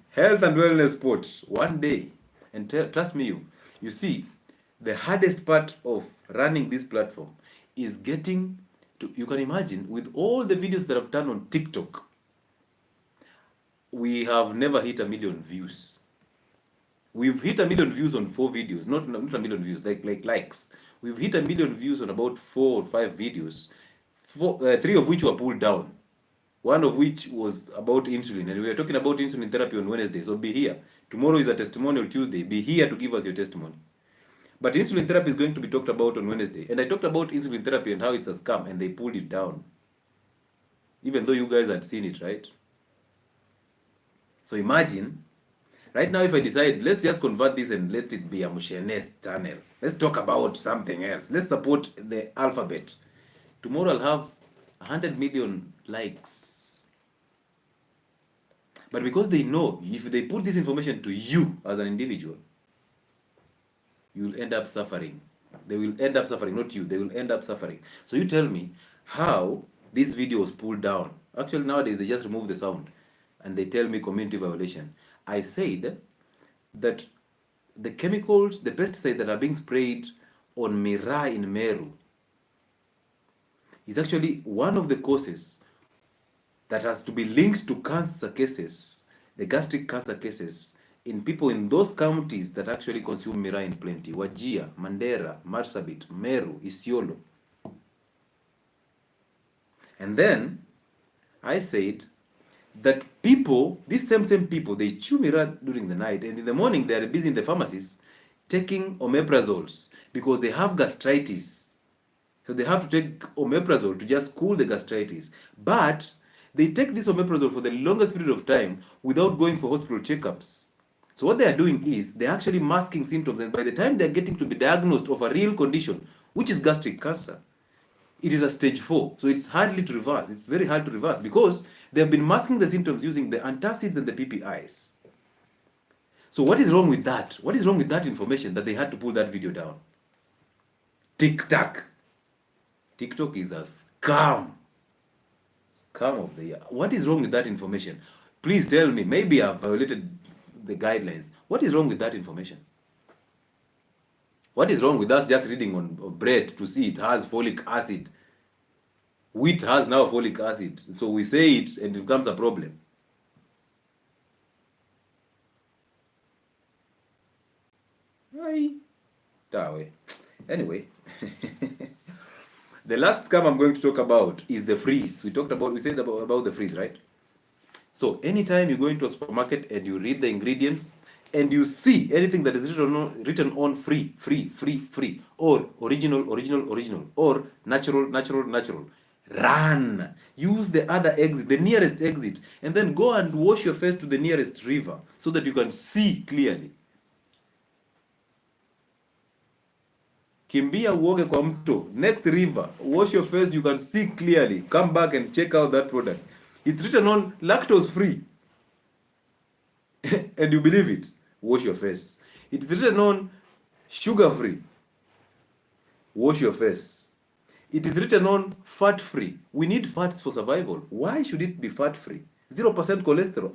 Health and wellness sport. One day. And trust me, you see, the hardest part of running this platform is getting to, you can imagine, with all the videos that I've done on TikTok, we have never hit 1 million views. We've hit 1 million views on 4 videos, not 1 million views, like likes. We've hit 1 million views on about 4 or 5 videos, 3 of which were pulled down. one of which was about insulin, and we are talking about insulin therapy on Wednesday. So be here. Tomorrow is a testimonial Tuesday. Be here to give us your testimony. But insulin therapy is going to be talked about on Wednesday. And I talked about insulin therapy and how it's a scam, and they pulled it down. Even though you guys had seen it, right? So imagine, right now, if I decide, let's just convert this and let it be a Mushenes channel. Let's talk about something else. Let's support the alphabet. Tomorrow I'll have 100 million likes. But because they know, if they put this information to you as an individual, you'll end up suffering. They will end up suffering, not you. They will end up suffering. So you tell me how this video was pulled down. Actually, nowadays, they just remove the sound and they tell me community violation. I said that the chemicals, the pesticides that are being sprayed on Miraa in Meru is actually one of the causes that has to be linked to cancer cases, the gastric cancer cases, in people in those counties that actually consume Miraa in plenty. Wajir, Mandera, Marsabit, Meru, Isiolo. And then I said that people, these same people, they chew Miraa during the night, and in the morning they are busy in the pharmacies taking omeprazoles because they have gastritis. So they have to take omeprazole to just cool the gastritis. But they take this omeprazole for the longest period of time without going for hospital checkups. So what they are doing is they're actually masking symptoms, and by the time they're getting to be diagnosed of a real condition, which is gastric cancer, it is a stage 4. So it's hardly to reverse. It's very hard to reverse because they have been masking the symptoms using the antacids and the PPIs. So what is wrong with that? What is wrong with that information that they had to pull that video down? TikTok. TikTok is a scam. Scam of the year. What is wrong with that information? Please tell me. Maybe I've violated the guidelines. What is wrong with that information? What is wrong with us just reading on bread to see it has folic acid? Wheat has now folic acid. So we say it and it becomes a problem. Anyway, the last scam I'm going to talk about is the freeze. We said about the freeze, right? So anytime you go into a supermarket and you read the ingredients and you see anything that is written on free, or original, or natural, run. Use the other exit, the nearest exit, and then go and wash your face to the nearest river so that you can see clearly. Kimbia uoge kwa mto, next river, wash your face, you can see clearly. Come back and check out that product. It's written on lactose free. And you believe it. Wash your face. It's written on sugar free. Wash your face. It is written on fat free. We need fats for survival. Why should it be fat free? 0% cholesterol.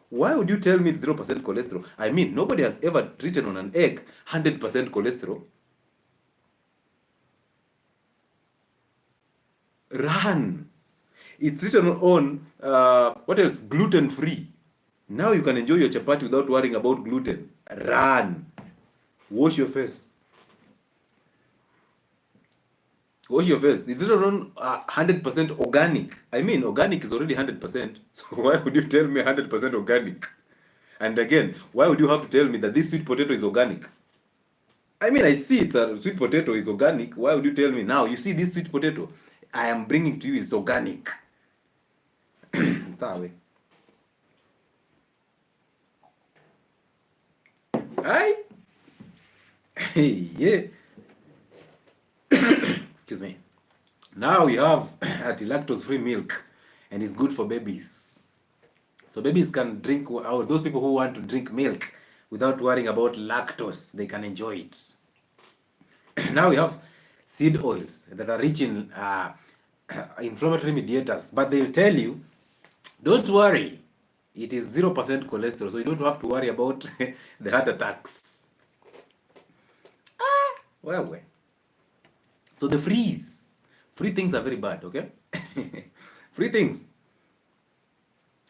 Why would you tell me it's 0% cholesterol? I mean, nobody has ever written on an egg 100% cholesterol. Run. It's written on what else? Gluten free. Now you can enjoy your chapati without worrying about gluten. Run. Wash your face. Wash your face. It's written on 100% organic. I mean, organic is already 100%. So why would you tell me 100% organic? And again, why would you have to tell me that this sweet potato is organic? I mean, I see it's a sweet potato is organic. Why would you tell me now? You see this sweet potato I am bringing to you is organic. That way. Hi. Hey, yeah. Excuse me. Now we have lactose-free milk, and it's good for babies. So babies can drink, or those people who want to drink milk without worrying about lactose, they can enjoy it. Now we have seed oils that are rich in inflammatory mediators, but they'll tell you, don't worry, it is 0% cholesterol, so you don't have to worry about the heart attacks. Well. So the free things are very bad, okay? Free things.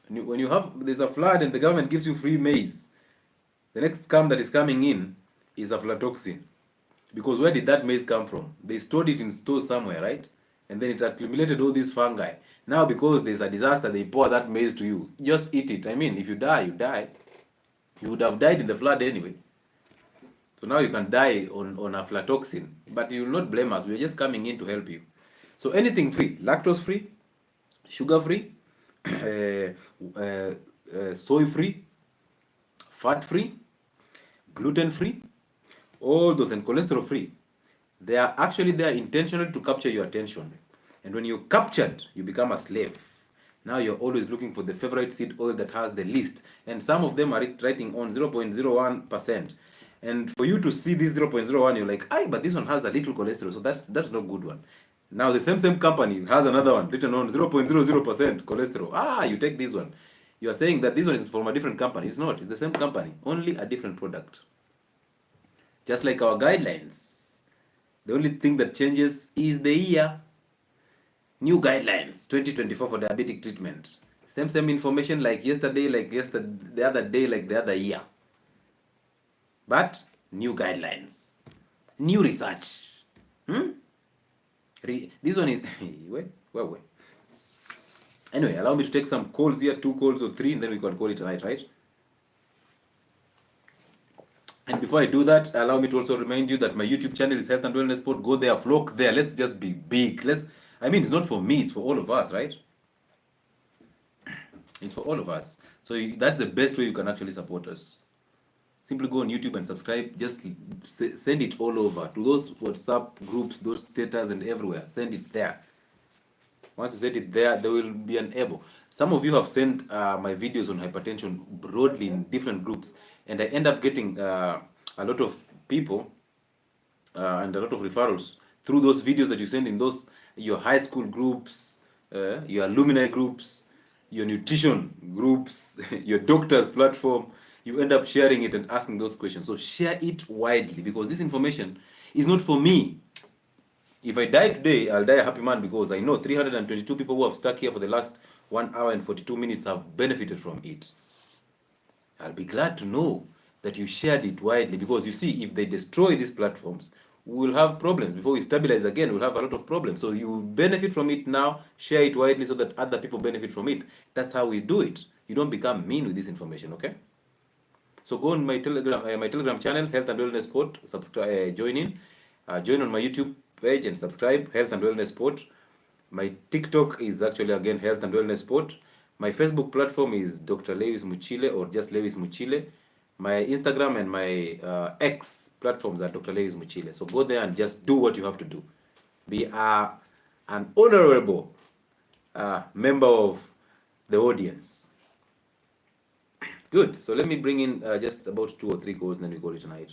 When you have, there's a flood and the government gives you free maize, the next scam that is coming in is aflatoxin. Because where did that maize come from? They stored it in stores somewhere, right? and then it accumulated all these fungi. Now, because there's a disaster, they pour that maize to you. Just eat it. I mean, if you die, you die. You would have died in the flood anyway. So now you can die on aflatoxin, but you will not blame us. We're just coming in to help you. So anything free, lactose free, sugar free, soy free, fat free, gluten free, all those, and cholesterol free. They are actually there intentionally to capture your attention. And when you're captured, you become a slave. Now you're always looking for the favorite seed oil that has the least. And some of them are writing on 0.01%. And for you to see this 0.01, you're like, but this one has a little cholesterol, so that's not a good one. Now the same company has another one written on 0.00% cholesterol. You take this one. You are saying that this one is from a different company. It's not. It's the same company, only a different product. Just like our guidelines. The only thing that changes is the year. New guidelines, 2024 for diabetic treatment. Same information like yesterday, the other day, like the other year. But new guidelines, new research. This one is wait. Anyway, allow me to take some calls here, 2 calls or 3, and then we can call it tonight, right? And before I do that, allow me to also remind you that my YouTube channel is Health and Wellness Sport. Go there, flock there. Let's just be big. It's not for me, it's for all of us, right? It's for all of us. So that's the best way you can actually support us. Simply go on YouTube and subscribe. Just send it all over to those WhatsApp groups, those status, and everywhere. Send it there. Once you set it there, there will be an able. Some of you have sent my videos on hypertension broadly in different groups, and I end up getting a lot of people and a lot of referrals through those videos that you send in those your high school groups, your alumni groups, your nutrition groups, your doctor's platform. You end up sharing it and asking those questions. So share it widely, because this information is not for me. If I die today, I'll die a happy man, because I know 322 people who have stuck here for the last 1 hour and 42 minutes have benefited from it. I'll be glad to know that you shared it widely, because you see, if they destroy these platforms, we will have problems. Before we stabilize again, we'll have a lot of problems. So you benefit from it now, share it widely so that other people benefit from it. That's how we do it. You don't become mean with this information, okay? So go on my Telegram channel, Health and Wellness Sport. Subscribe, join in. Join on my YouTube page and subscribe, Health and Wellness Sport. My TikTok is actually again Health and Wellness Sport. My Facebook platform is Dr. Lewis Muchile, or just Lewis Muchile. My Instagram and my X platforms are Dr. Lewis Muchile. So go there and just do what you have to do. Be an honorable member of the audience. Good. So let me bring in just about 2 or 3 calls, and then we call it tonight.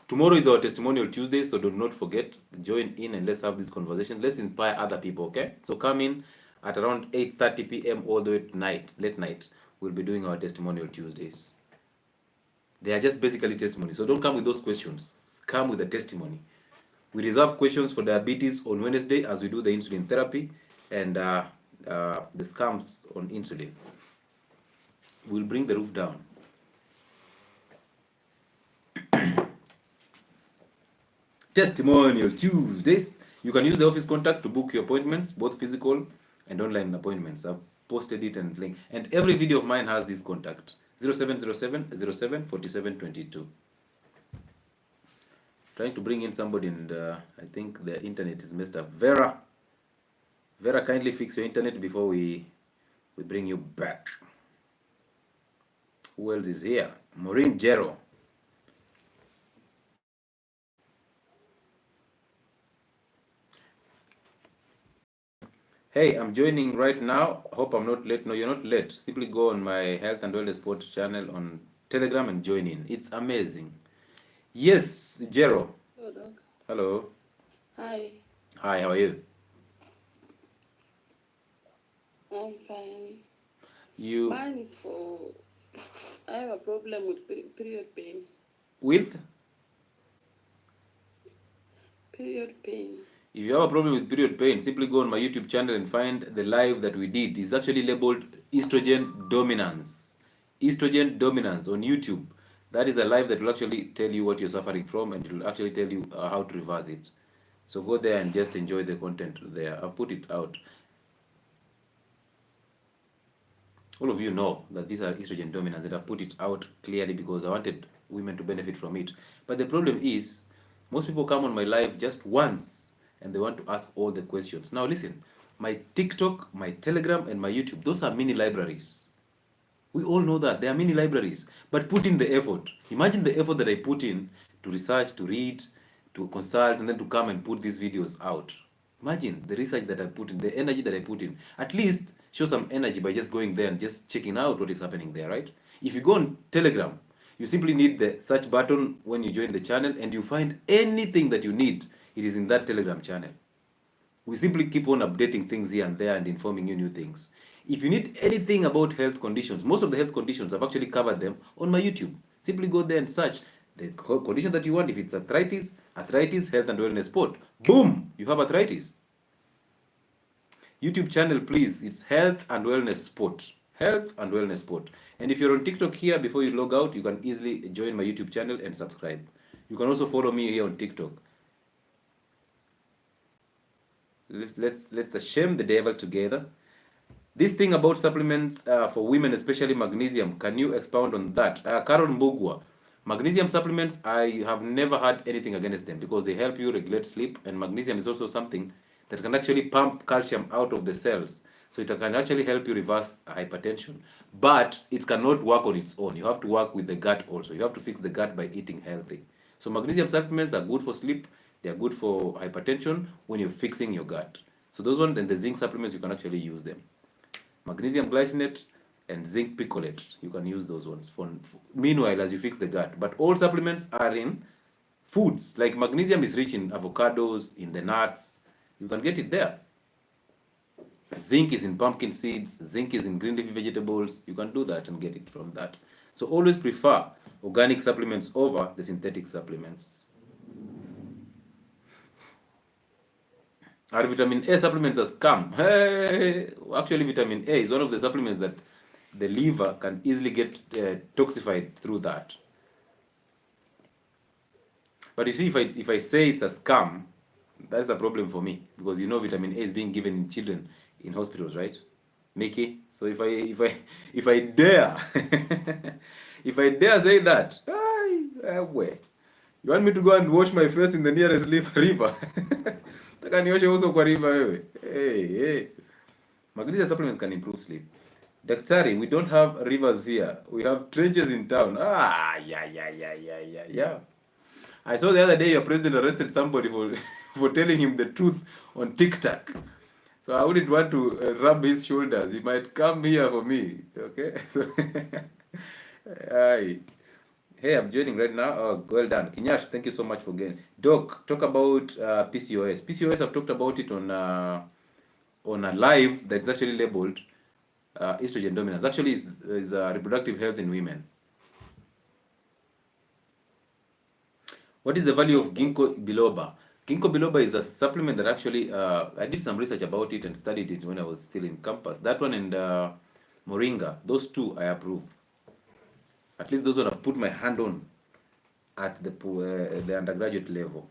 Tomorrow is our testimonial Tuesday, so do not forget, join in and let's have this conversation. Let's inspire other people, okay? So come in at around 8:30 p.m. all the way to late night. We'll be doing our testimonial Tuesdays. They are just basically testimonies. So don't come with those questions. Come with a testimony. We reserve questions for diabetes on Wednesday as we do the insulin therapy and the scams on insulin. We'll bring the roof down. Testimonial Tuesdays. You can use the office contact to book your appointments, both physical and online appointments. I've posted it and link. And every video of mine has this contact. 0707 4722. Trying to bring in somebody, and I think the internet is messed up. Vera, kindly fix your internet before we bring you back. Who else is here? Maureen Jero. Hey, I'm joining right now. Hope I'm not late. No, you're not late. Simply go on my Health and Wellness Sport channel on Telegram and join in. It's amazing. Yes, Jero. Hello, Doc. Hello. Hi. Hi, how are you? I'm fine. You... Mine is for... I have a problem with period pain. With? Period pain. If you have a problem with period pain, simply go on my YouTube channel and find the live that we did. It's actually labeled Estrogen Dominance. Estrogen Dominance on YouTube. That is a live that will actually tell you what you're suffering from, and it will actually tell you how to reverse it. So go there and just enjoy the content there. I'll put it out. All of you know that these are estrogen dominants, and I put it out clearly because I wanted women to benefit from it. But the problem is, most people come on my live just once and they want to ask all the questions. Now listen, my TikTok, my Telegram, and my YouTube, those are mini libraries. We all know that they are mini libraries, but put in the effort. Imagine the effort that I put in to research, to read, to consult, and then to come and put these videos out. Imagine the research that I put in, the energy that I put in. At least show some energy by just going there and just checking out what is happening there, right? If you go on Telegram, you simply need the search button when you join the channel and you find anything that you need. It is in that Telegram channel. We simply keep on updating things here and there and informing you new things. If you need anything about health conditions, most of the health conditions, I've actually covered them on my YouTube. Simply go there and search the condition that you want. If it's arthritis, health and wellness sport. Boom! You have arthritis. YouTube channel, please. It's health and wellness sport. Health and wellness sport. And if you're on TikTok here, before you log out, you can easily join my YouTube channel and subscribe. You can also follow me here on TikTok. Let's shame the devil together. This thing about supplements for women, especially magnesium, can you expound on that? Carol Mbugwa, magnesium supplements, I have never had anything against them because they help you regulate sleep, and magnesium is also something that can actually pump calcium out of the cells. So it can actually help you reverse hypertension. But it cannot work on its own. You have to work with the gut also. You have to fix the gut by eating healthy. So magnesium supplements are good for sleep. They are good for hypertension when you're fixing your gut. So those ones and the zinc supplements, you can actually use them. Magnesium glycinate and zinc picolate, you can use those ones for meanwhile as you fix the gut. But all supplements are in foods. Like magnesium is rich in avocados, in the nuts. You can get it there. Zinc is in pumpkin seeds. Zinc is in green leafy vegetables. You can do that and get it from that. So always prefer organic supplements over the synthetic supplements. Are vitamin A supplements a scam? Hey, actually, vitamin A is one of the supplements that the liver can easily get toxified through that. But you see, if I say it's a scam, that's a problem for me because you know vitamin A is being given in children in hospitals, right, Mickey? So if I dare if I dare say that, where you want me to go and wash my face in the nearest river? Taka nioshe uso kwa river wewe. Hey. Magnesium supplements can improve sleep. Daktari, we don't have rivers here. We have trenches in town. Yeah. I saw the other day your president arrested somebody for telling him the truth on TikTok. So I wouldn't want to rub his shoulders. He might come here for me. Okay? Hey, I'm joining right now. Oh, well done. Kinyash, thank you so much for getting. Doc, talk about PCOS. PCOS, I've talked about it on a live that's actually labeled estrogen dominance. Actually, is reproductive health in women. What is the value of ginkgo biloba? Ginkgo biloba is a supplement that actually, I did some research about it and studied it when I was still in campus. That one and moringa, those two I approve. At least those one I've put my hand on at the undergraduate level.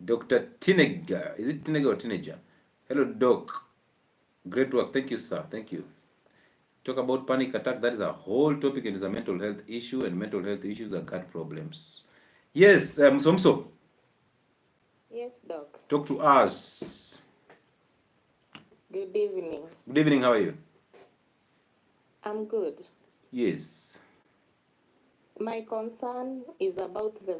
Dr. Teenager, is it Teenager or Teenager? Hello, Doc. Great work. Thank you, sir. Thank you. Talk about panic attack. That is a whole topic. It is a mental health issue, and mental health issues are gut problems. Yes, Somso. Yes, Doc. Talk to us. Good evening. Good evening. How are you? I'm good. Yes. My concern is about the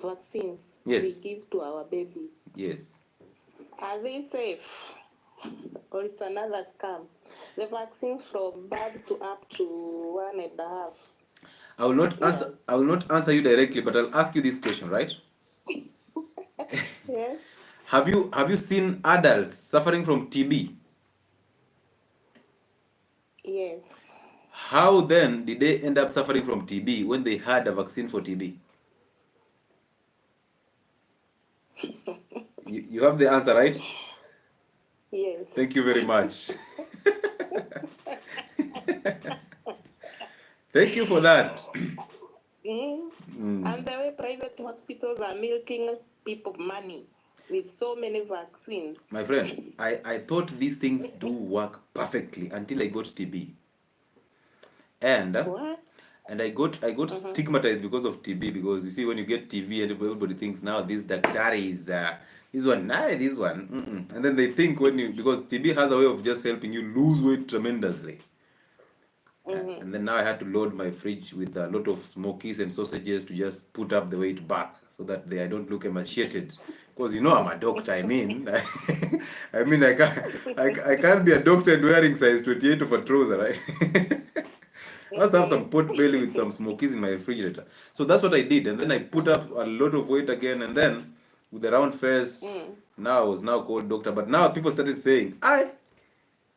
vaccines we give to our babies. Yes. Are they safe? Or it's another scam? The vaccines from birth to up to 1.5. I will not answer you directly, but I'll ask you this question, right? Yes. Have you seen adults suffering from TB? Yes. How then did they end up suffering from TB when they had a vaccine for TB? You have the answer, right? Yes. Thank you very much. Thank you for that. And the way private hospitals are milking people money with so many vaccines. My friend, I thought these things do work perfectly until I got TB. And What? and I got stigmatized because of TB, because you see, when you get TB, everybody thinks now this daktari is this one, nah, this one, and then they think, when you, because TB has a way of just helping you lose weight tremendously. And then now I had to load my fridge with a lot of smokies and sausages to just put up the weight back, so that I don't look emaciated. Because you know I'm a doctor. I mean, I mean, I can't be a doctor and wearing size 28 of a trouser, right? I must have some pot belly with some smokies in my refrigerator. So that's what I did, and then I put up a lot of weight again, and then with the round face, now I was now called doctor. But now people started saying, "I,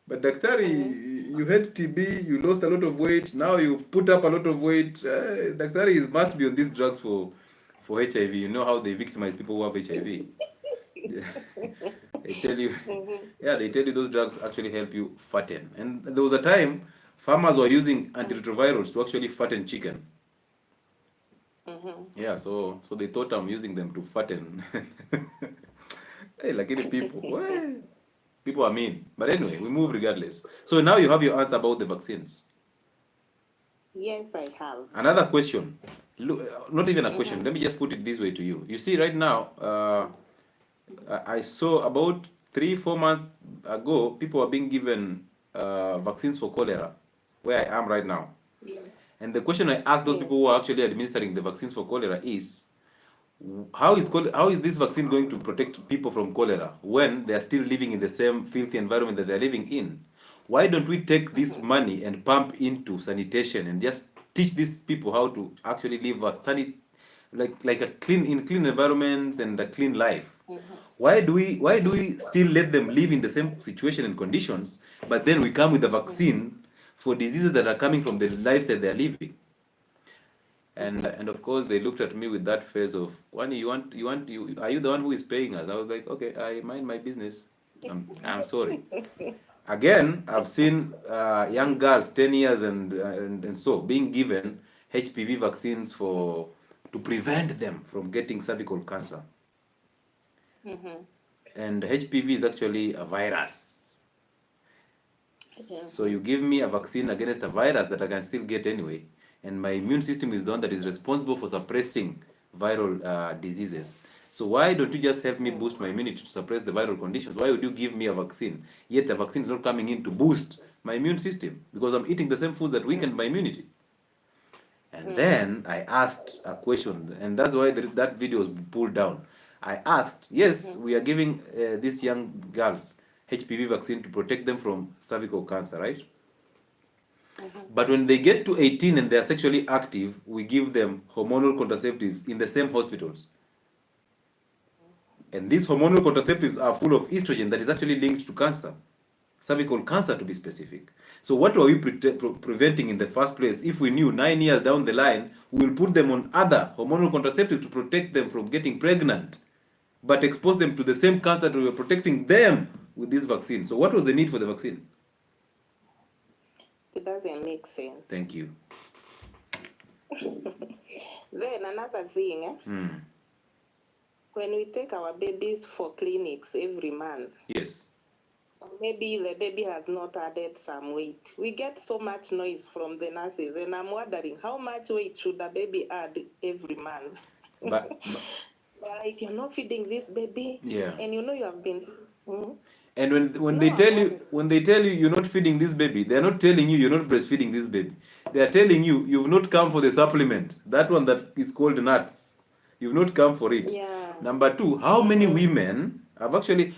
but Daktari, you had TB, you lost a lot of weight, now you put up a lot of weight. Daktari must be on these drugs for HIV. You know how they victimize people who have HIV. They tell you, yeah, they tell you those drugs actually help you fatten. And there was a time farmers were using antiretrovirals to actually fatten chicken. Yeah, so they thought I'm using them to fatten. Hey, like any people, well, people are mean. But anyway, we move regardless. So now you have your answer about the vaccines. Yes, I have. Another question. Not even a question. Let me just put it this way to you. You see, right now, I saw about 3-4 months ago, people are being given vaccines for cholera, where I am right now. Yeah. And the question I asked those people who are actually administering the vaccines for cholera is, how is this vaccine going to protect people from cholera when they are still living in the same filthy environment that they're living in? Why don't we take this money and pump into sanitation and just teach these people how to actually live a like a clean environments and a clean life? Why do we still let them live in the same situation and conditions, but then we come with a vaccine for diseases that are coming from the lives that they are living? And of course they looked at me with that face of, Wani, you are you the one who is paying us? I was like, okay, I mind my business. I'm sorry. Again, I've seen young girls 10 years and so being given HPV vaccines to prevent them from getting cervical cancer. And HPV is actually a virus. So you give me a vaccine against a virus that I can still get anyway, and my immune system is the one that is responsible for suppressing viral diseases. So why don't you just help me boost my immunity to suppress the viral conditions? Why would you give me a vaccine, yet the vaccine is not coming in to boost my immune system? Because I'm eating the same foods that weaken my immunity. And then I asked a question, and that's why that video was pulled down. I asked, yes, we are giving these young girls HPV vaccine to protect them from cervical cancer, right? But when they get to 18 and they are sexually active, we give them hormonal contraceptives in the same hospitals. And these hormonal contraceptives are full of estrogen that is actually linked to cancer, cervical cancer to be specific. So what were we preventing in the first place if we knew 9 years down the line we will put them on other hormonal contraceptives to protect them from getting pregnant, but expose them to the same cancer that we were protecting them with this vaccine? So what was the need for the vaccine? It doesn't make sense. Thank you. Then another thing, when we take our babies for clinics every month, Yes. maybe the baby has not added some weight, we get so much noise from the nurses, and I'm wondering how much weight should a baby add every month? But Like, you're not feeding this baby, yeah. and you know you have been. And when No, they tell you you're not feeding this baby, they're not telling you you're not breastfeeding this baby. They are telling you you've not come for the supplement, that one that is called nuts. You've not come for it. Yeah. Number two, how many women are actually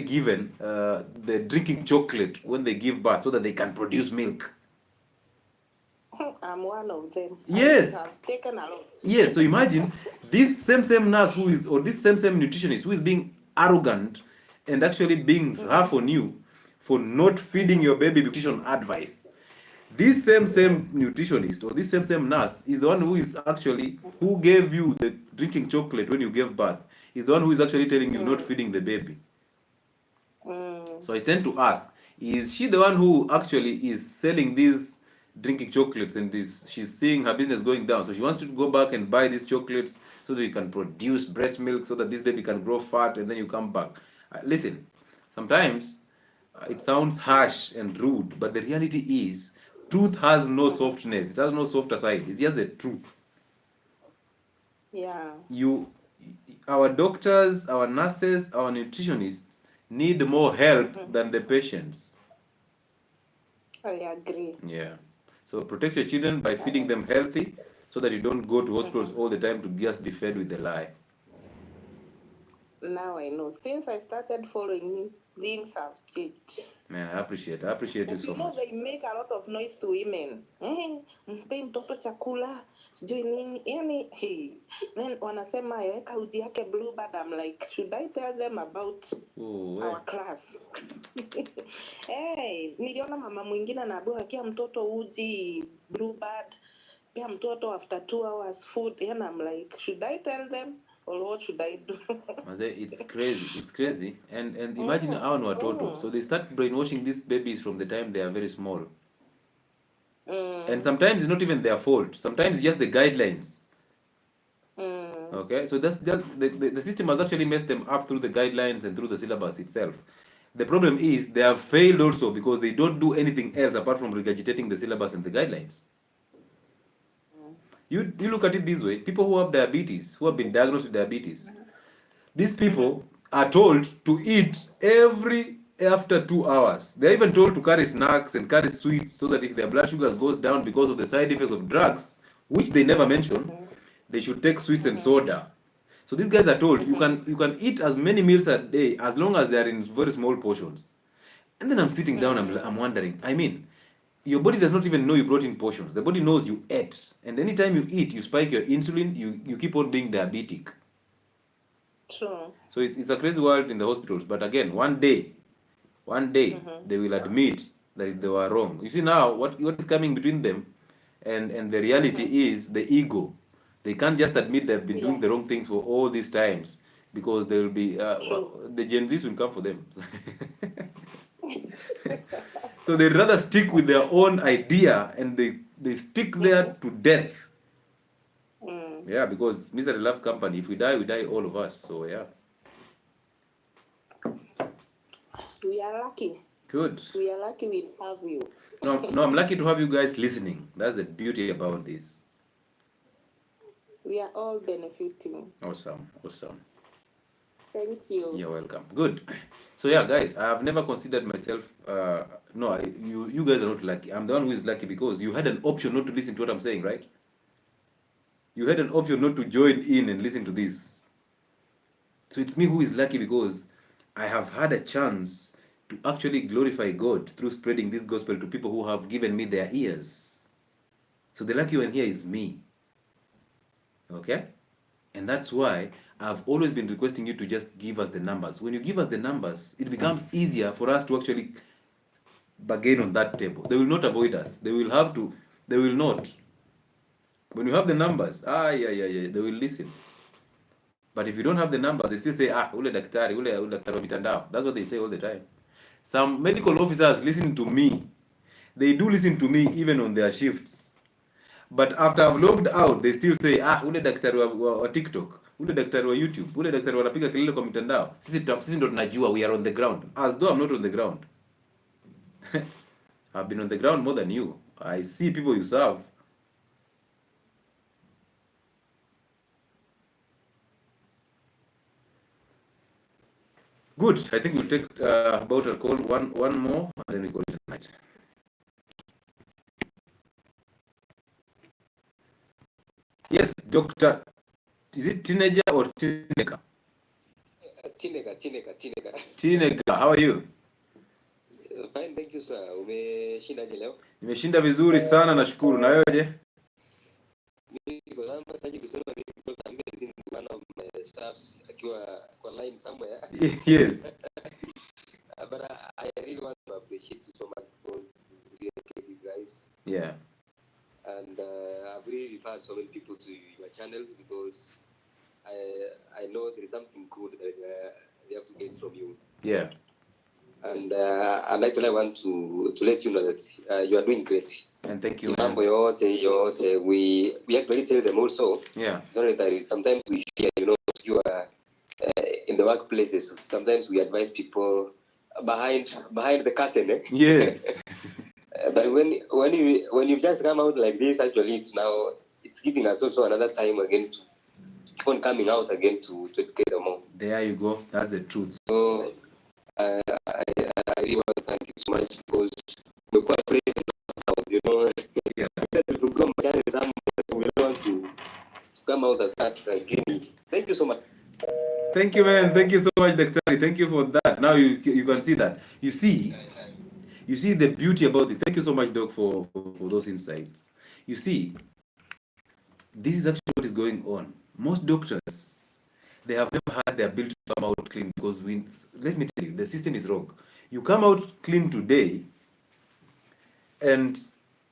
given the drinking chocolate when they give birth so that they can produce milk? I'm one of them. Yes. I have taken a lot. Yes, so imagine this same nurse or this same nutritionist who is being arrogant and actually being rough on you for not feeding your baby nutrition advice. This same nutritionist or this same nurse is the one who gave you the drinking chocolate when you gave birth. Is the one who is actually telling you not feeding the baby. So I tend to ask, is she the one who actually is selling these drinking chocolates, and she's seeing her business going down. So she wants to go back and buy these chocolates so that you can produce breast milk so that this baby can grow fat, and then you come back. Listen, sometimes it sounds harsh and rude, but the reality is truth has no softness. It has no softer side. It's just the truth. Yeah. You, our doctors, our nurses, our nutritionists need more help than the patients. I agree. Yeah. So protect your children by feeding them healthy so that you don't go to hospitals all the time to just be fed with a lie. Now I know. Since I started following you, things have changed. Man, I appreciate you But so you know much. they make a lot of noise to women. Mpe mtoto chakula, sijui nini. Yani, hey. Then wanasema weka uji yake blue band. I'm like, should I tell them about our class? Hey, niliona mama mwingine anaambiwa kia mtoto uji blue band. Pia mtoto after 2 hours food. And I'm like, should I tell them? Or what should I do? It's crazy. It's crazy. And imagine how no watoto. So they start brainwashing these babies from the time they are very small. And sometimes it's not even their fault. Sometimes it's just the guidelines. Okay, so that's just the system has actually messed them up through the guidelines and through the syllabus itself. The problem is they have failed also because they don't do anything else apart from regurgitating the syllabus and the guidelines. You look at it this way: people who have diabetes, who have been diagnosed with diabetes, these people are told to eat every after 2 hours. They're even told to carry snacks and carry sweets so that if their blood sugars goes down because of the side effects of drugs, which they never mention, they should take sweets and soda. So these guys are told you can eat as many meals a day as long as they are in very small portions. And then I'm sitting down, I'm wondering, I mean, your body does not even know you brought in portions. The body knows you ate. And anytime you eat, you spike your insulin, you keep on being diabetic. True. So it's a crazy world in the hospitals. But again, one day, they will admit that they were wrong. You see now, what is coming between them and the reality is the ego. They can't just admit they've been doing the wrong things for all these times because they will be, the Gen Zs will come for them. So they'd rather stick with their own idea and they stick there to death. Yeah, because misery loves company. If we die all of us. So yeah. We are lucky. Good. We are lucky we have you. No, I'm lucky to have you guys listening. That's the beauty about this. We are all benefiting. Awesome. Thank you. You're welcome. Good. So yeah, guys, I have never considered myself. No, you guys are not lucky. I'm the one who is lucky because you had an option not to listen to what I'm saying, right? You had an option not to join in and listen to this. So it's me who is lucky because I have had a chance to actually glorify God through spreading this gospel to people who have given me their ears. So the lucky one here is me. Okay? And that's why I've always been requesting you to just give us the numbers. When you give us the numbers, it becomes easier for us to actually bargain on that table. They will not avoid us. They will not. When you have the numbers, they will listen. But if you don't have the numbers, they still say, ule daktari wa mitandao. That's what they say all the time. Some medical officers listen to me. They do listen to me even on their shifts. But after I've logged out, they still say, ule daktari wa TikTok, ule daktari wa YouTube, ule daktari wanapiga kelele kwa mitandao. Sisi ndo tunajua, we are on the ground. As though I'm not on the ground. I've been on the ground more than you. I see people you serve. Good. I think we'll take about a call, one more, and then we call it a night. Yes, Doctor. Is it teenager or teenager? Teenager. How are you? Fine, thank you sir. Umeshindaje leo? Nimeshinda vizuri sana, nashukuru. Na wewe je? Mimi niko hapa sasa kusema because I'm getting one of my staffs akiwa kwa line somewhere. Yes. But I really want to appreciate you so much because you really these guys. Yeah. And I've really referred so many people to your channels because I know there is something good that they have to get from you. Yeah. and actually I want to let you know that you are doing great. And thank you, man. Mambo yote, we actually tell them also. Yeah. It's only that sometimes we fear, you are in the workplaces. Sometimes we advise people behind the curtain. Eh? Yes. But when you just come out like this, actually, it's giving us also another time again to keep on coming out again to educate them more. There you go. That's the truth. So I really want to thank you so much because we're quite brave now, Yeah. to come we want to come out as that again. Thank you so much. Thank you, man. Thank you so much, Dr. Thank you for that. Now you can see that. You see the beauty about this. Thank you so much, Doc, for those insights. You see, this is actually what is going on. Most doctors, they have never had the ability to come out clean because let me tell you, the system is wrong. You come out clean today, and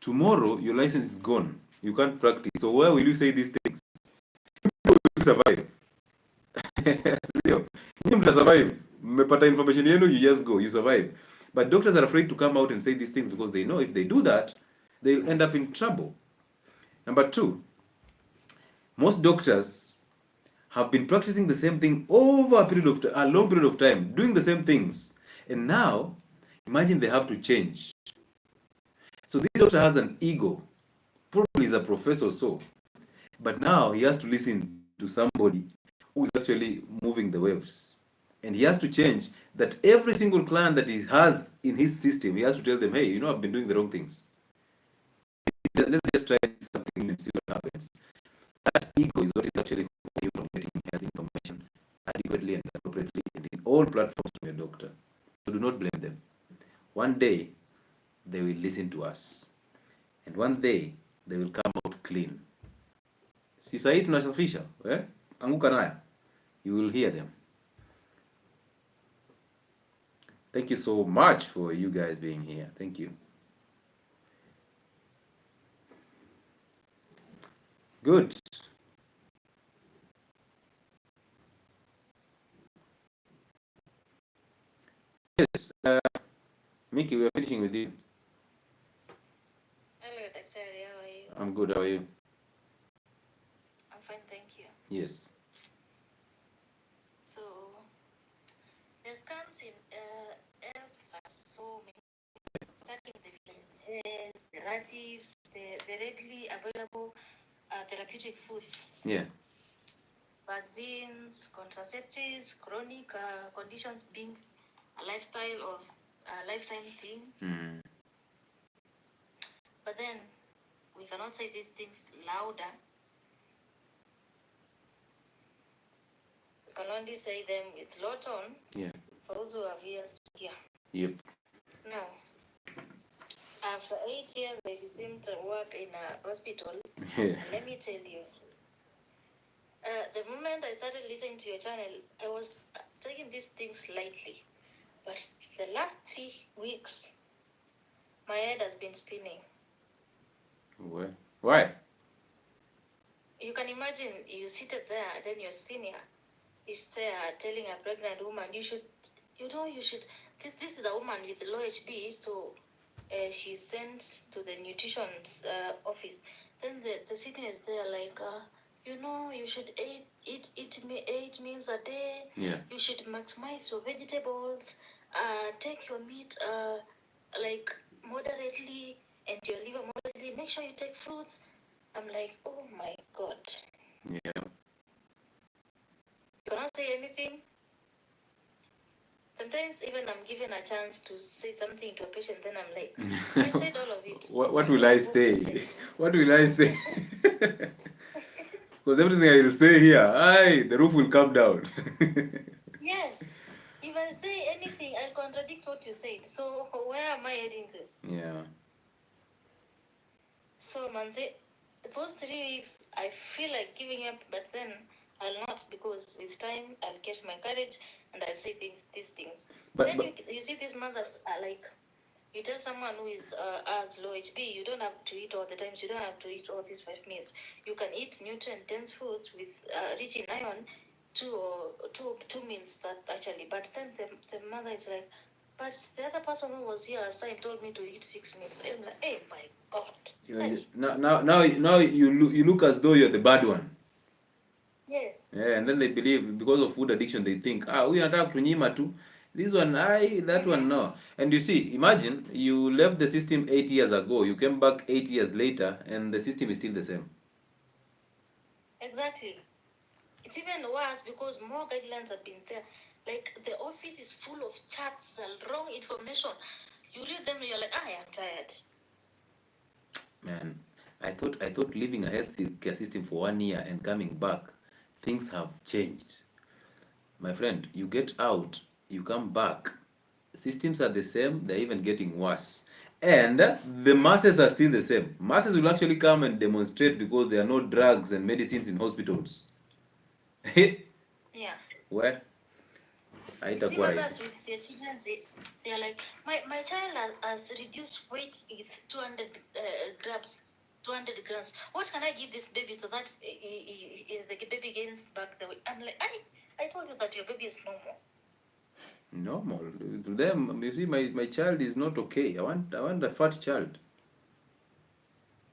tomorrow your license is gone. You can't practice. So where will you say these things? You will survive. Sio? Nyinyi mtasurvive. Mmepata information yenu, you just go, you survive. But doctors are afraid to come out and say these things because they know if they do that, they'll end up in trouble. Number two, most doctors have been practicing the same thing over a long period of time, doing the same things. And now, imagine they have to change. So this doctor has an ego. Probably is a professor so. But now he has to listen to somebody who is actually moving the waves. And he has to change that every single client that he has in his system, he has to tell them, hey, I've been doing the wrong things. Let's just try something and see what happens. That ego is what is actually stopping you from getting health information adequately and appropriately and in all platforms from your doctor. So do not blame them. One day, they will listen to us. And one day, they will come out clean. Si sahi tunasafisha, anguka naya. You will hear them. Thank you so much for you guys being here. Thank you. Good. Yes, Mickey, we are finishing with you. Hello, Dr. How are you? I'm good. How are you? I'm fine, thank you. Yes. So, there's canteen so many, starting the additives, the readily available therapeutic foods. Yeah. Vaccines, contraceptives, chronic conditions being a lifestyle or a lifetime thing. Mm. But then, we cannot say these things louder. We can only say them with low tone. Yeah. For those who have ears to hear. Yep. Now, after 8 years, I resumed to work in a hospital. Yeah. And let me tell you, the moment I started listening to your channel, I was taking these things lightly. But the last 3 weeks, my head has been spinning. Why? You can imagine you seated there, then your senior is there telling a pregnant woman, this is a woman with low HB, so she's sent to the nutrition's office. Then the senior is there like, you should eat 8 meals a day. Yeah. You should maximize your vegetables. Take your meat like moderately and your liver moderately. Make sure you take fruits. I'm like, oh my God. Yeah. You cannot say anything. Sometimes even I'm given a chance to say something to a patient, then I'm like, you said all of it. What will I say? What will I say? Because everything I will say here, the roof will come down. Yes. If I say anything, I contradict what you said. So where am I heading to? Yeah. So Manze, those 3 weeks, I feel like giving up, but then I'll not, because with time I'll get my courage and I'll say these things. But you see these mothers are like, you tell someone who is as low HB, you don't have to eat all the times. You don't have to eat all these 5 meals. You can eat nutrient-dense foods with rich in iron, two meals that actually. But then the mother is like, But the other person who was here last time told me to eat 6 meals. I'm like, hey, my God. Now you look as though you're the bad one. Yes. Yeah, and then they believe because of food addiction, they think, huyu anataka kutunyima tu. This one, that one, no. And you see, imagine you left the system 8 years ago, you came back 8 years later, and the system is still the same. Exactly. It's even worse because more guidelines have been there. Like, the office is full of charts and wrong information. You read them and you're like, I am tired. Man, I thought living a healthy care system for 1 year and coming back, things have changed. My friend, you get out, you come back, systems are the same, they're even getting worse. And the masses are still the same. Masses will actually come and demonstrate because there are no drugs and medicines in hospitals. Yeah. Where? You see mothers with their children, they are like, my child has reduced weight with 200 grams. 200 grams. What can I give this baby so that the baby gains back the weight? I'm like, I told you that your baby is normal. Normal. To them, you see, my child is not okay. I want a fat child.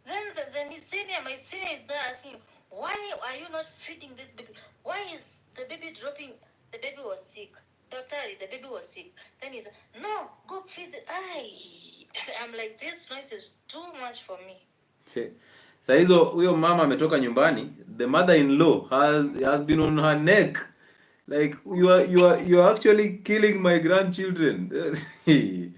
Then my senior is there asking, why are you not feeding this baby? Why is the baby dropping? The baby was sick. Doctor, the baby was sick. Then he said, no, go feed the I'm like, this noise is too much for me. Saa hizo huyo mama ametoka nyumbani, the mother-in-law has been on her neck. Like, you are actually killing my grandchildren. And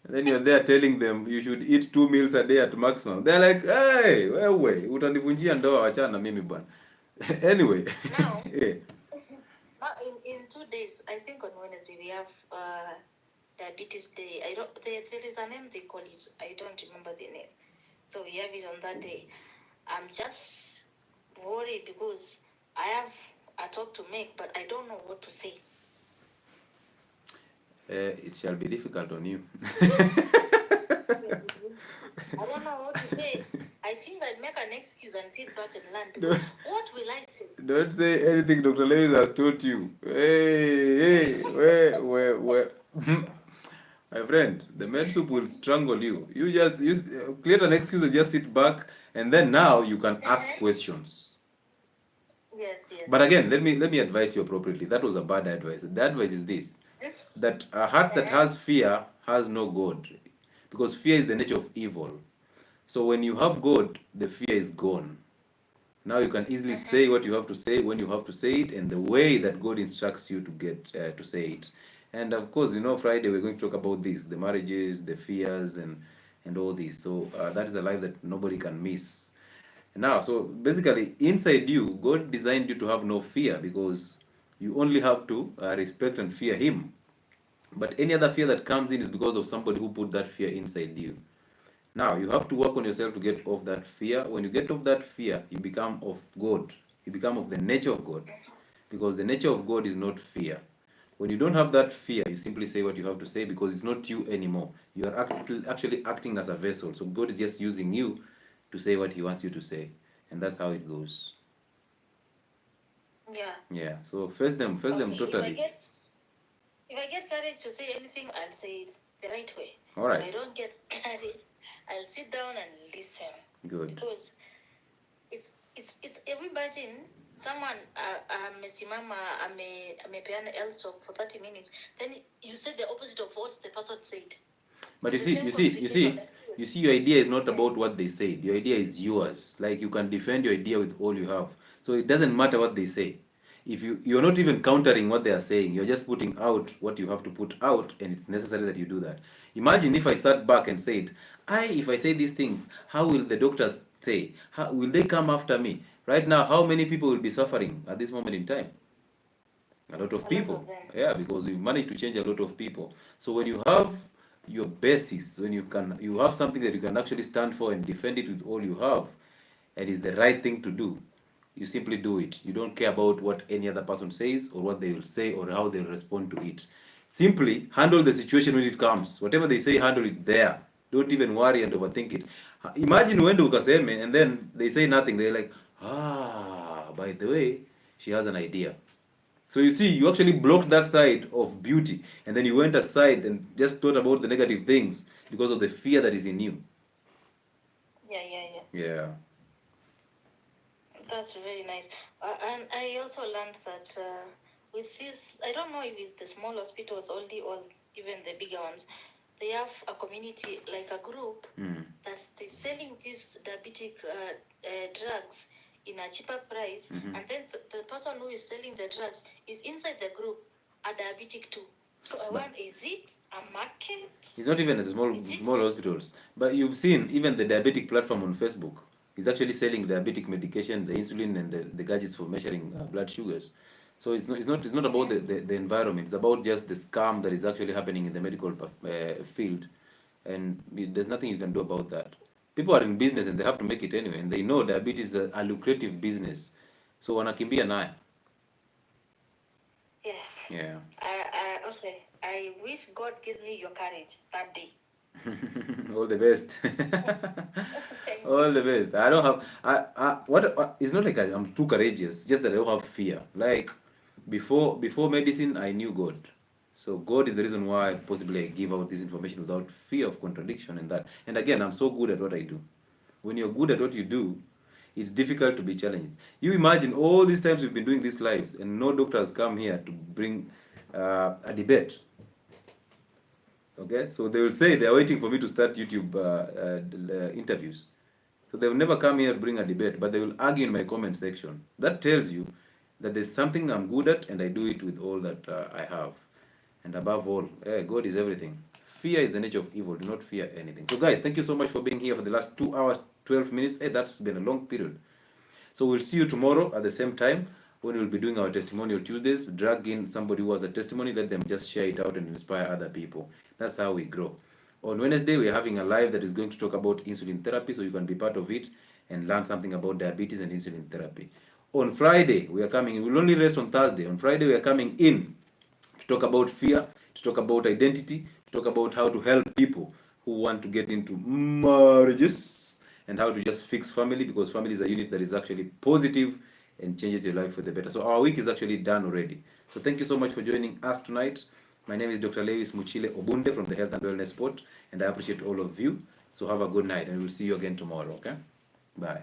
then you're there telling them you should eat 2 meals a day at maximum. They're like, hey, wewe utanivunjia ndoa, wachana na mimi bwana. Anyway. Now, in 2 days, I think on Wednesday we have diabetes day. There is a name they call it. I don't remember the name. So we have it on that day. I'm just worried because I have a talk to make, but I don't know what to say. It shall be difficult on you. Yes, I don't know what to say. I think I'll make an excuse and sit back and learn. What will I say? Don't say anything Dr. Lewis has taught you. Hey, where. My friend, the med soup will strangle you. You just create an excuse and just sit back, and then now you can ask questions. Yes. But again, let me advise you appropriately. That was a bad advice. The advice is this: that a heart that has fear has no God, because fear is the nature of evil. So when you have God, the fear is gone. Now you can easily say what you have to say when you have to say it, and the way that God instructs you to get to say it. And of course, Friday we're going to talk about this: the marriages, the fears, and all this. So that is a life that nobody can miss. Now, so basically, inside you, God designed you to have no fear because you only have to respect and fear Him. But any other fear that comes in is because of somebody who put that fear inside you. Now, you have to work on yourself to get off that fear. When you get off that fear, you become of God. You become of the nature of God. Because the nature of God is not fear. When you don't have that fear, you simply say what you have to say because it's not you anymore. You are actually acting as a vessel. So God is just using you to say what He wants you to say. And that's how it goes. Yeah. Yeah. So face them totally. If I get courage to say anything, I'll say it the right way. All right. If I don't get courage, I'll sit down and listen. Good. Because it's imagine someone amesimama amepeana health talk for 30 minutes, then you said the opposite of what the person said. But you see, your idea is not about what they said. Your idea is yours. Like, you can defend your idea with all you have. So it doesn't matter what they say. If you're not even countering what they are saying, you're just putting out what you have to put out, and it's necessary that you do that. Imagine if I sat back and said, if I say these things, how will the doctors say? How will they come after me? Right now, how many people will be suffering at this moment in time? A lot of people. Yeah, because we've managed to change a lot of people. So when you have your basis, when you have something that you can actually stand for and defend it with all you have, and it's the right thing to do, you simply do it. You don't care about what any other person says or what they will say or how they'll respond to it. Simply handle the situation when it comes. Whatever they say, handle it there. Don't even worry and overthink it. Imagine when ukaseme and then they say nothing. They're like, by the way, she has an idea. So you see, you actually blocked that side of beauty, and then you went aside and just thought about the negative things because of the fear that is in you. Yeah. Yeah. That's very nice. And I also learned that with this, I don't know if it's the small hospitals only or even the bigger ones, they have a community, like a group, that's they selling these diabetic drugs in a cheaper price, and then the person who is selling the drugs is inside the group, a diabetic too. So I wonder, is it a market? It's not even at the small hospitals, but you've seen even the diabetic platform on Facebook is actually selling diabetic medication, the insulin, and the gadgets for measuring blood sugars. So it's not about the environment. It's about just the scam that is actually happening in the medical field, and there's nothing you can do about that. People are in business and they have to make it anyway, and they know diabetes is a lucrative business, so wanakimbia nayo. Yes. Yeah. Okay. I wish God give me your courage that day. All the best. All the best. I don't have. What? It's not like I'm too courageous. Just that I don't have fear. Like before medicine, I knew God. So God is the reason why possibly I give out this information without fear of contradiction and that. And again, I'm so good at what I do. When you're good at what you do, it's difficult to be challenged. You imagine all these times we've been doing these lives, and no doctor has come here to bring a debate. Okay, so they will say they are waiting for me to start YouTube interviews. So they will never come here to bring a debate, but they will argue in my comment section. That tells you that there's something I'm good at, and I do it with all that I have. And above all, God is everything. Fear is the nature of evil. Do not fear anything. So guys, thank you so much for being here for the last 2 hours, 12 minutes. That's been a long period. So we'll see you tomorrow at the same time when we'll be doing our testimonial Tuesdays. Drag in somebody who has a testimony, let them just share it out and inspire other people. That's how we grow. On Wednesday, we're having a live that is going to talk about insulin therapy, so you can be part of it and learn something about diabetes and insulin therapy. On Friday, we are coming, we'll only rest on Thursday. On Friday, we are coming in to talk about fear, to talk about identity, to talk about how to help people who want to get into marriages and how to just fix family, because family is a unit that is actually positive and changes your life for the better. So our week is actually done already. So thank you so much for joining us tonight. My name is Dr. Lewis Muchile Obunde from the Health and Wellness Spot, and I appreciate all of you. So have a good night, and we'll see you again tomorrow, okay? Bye.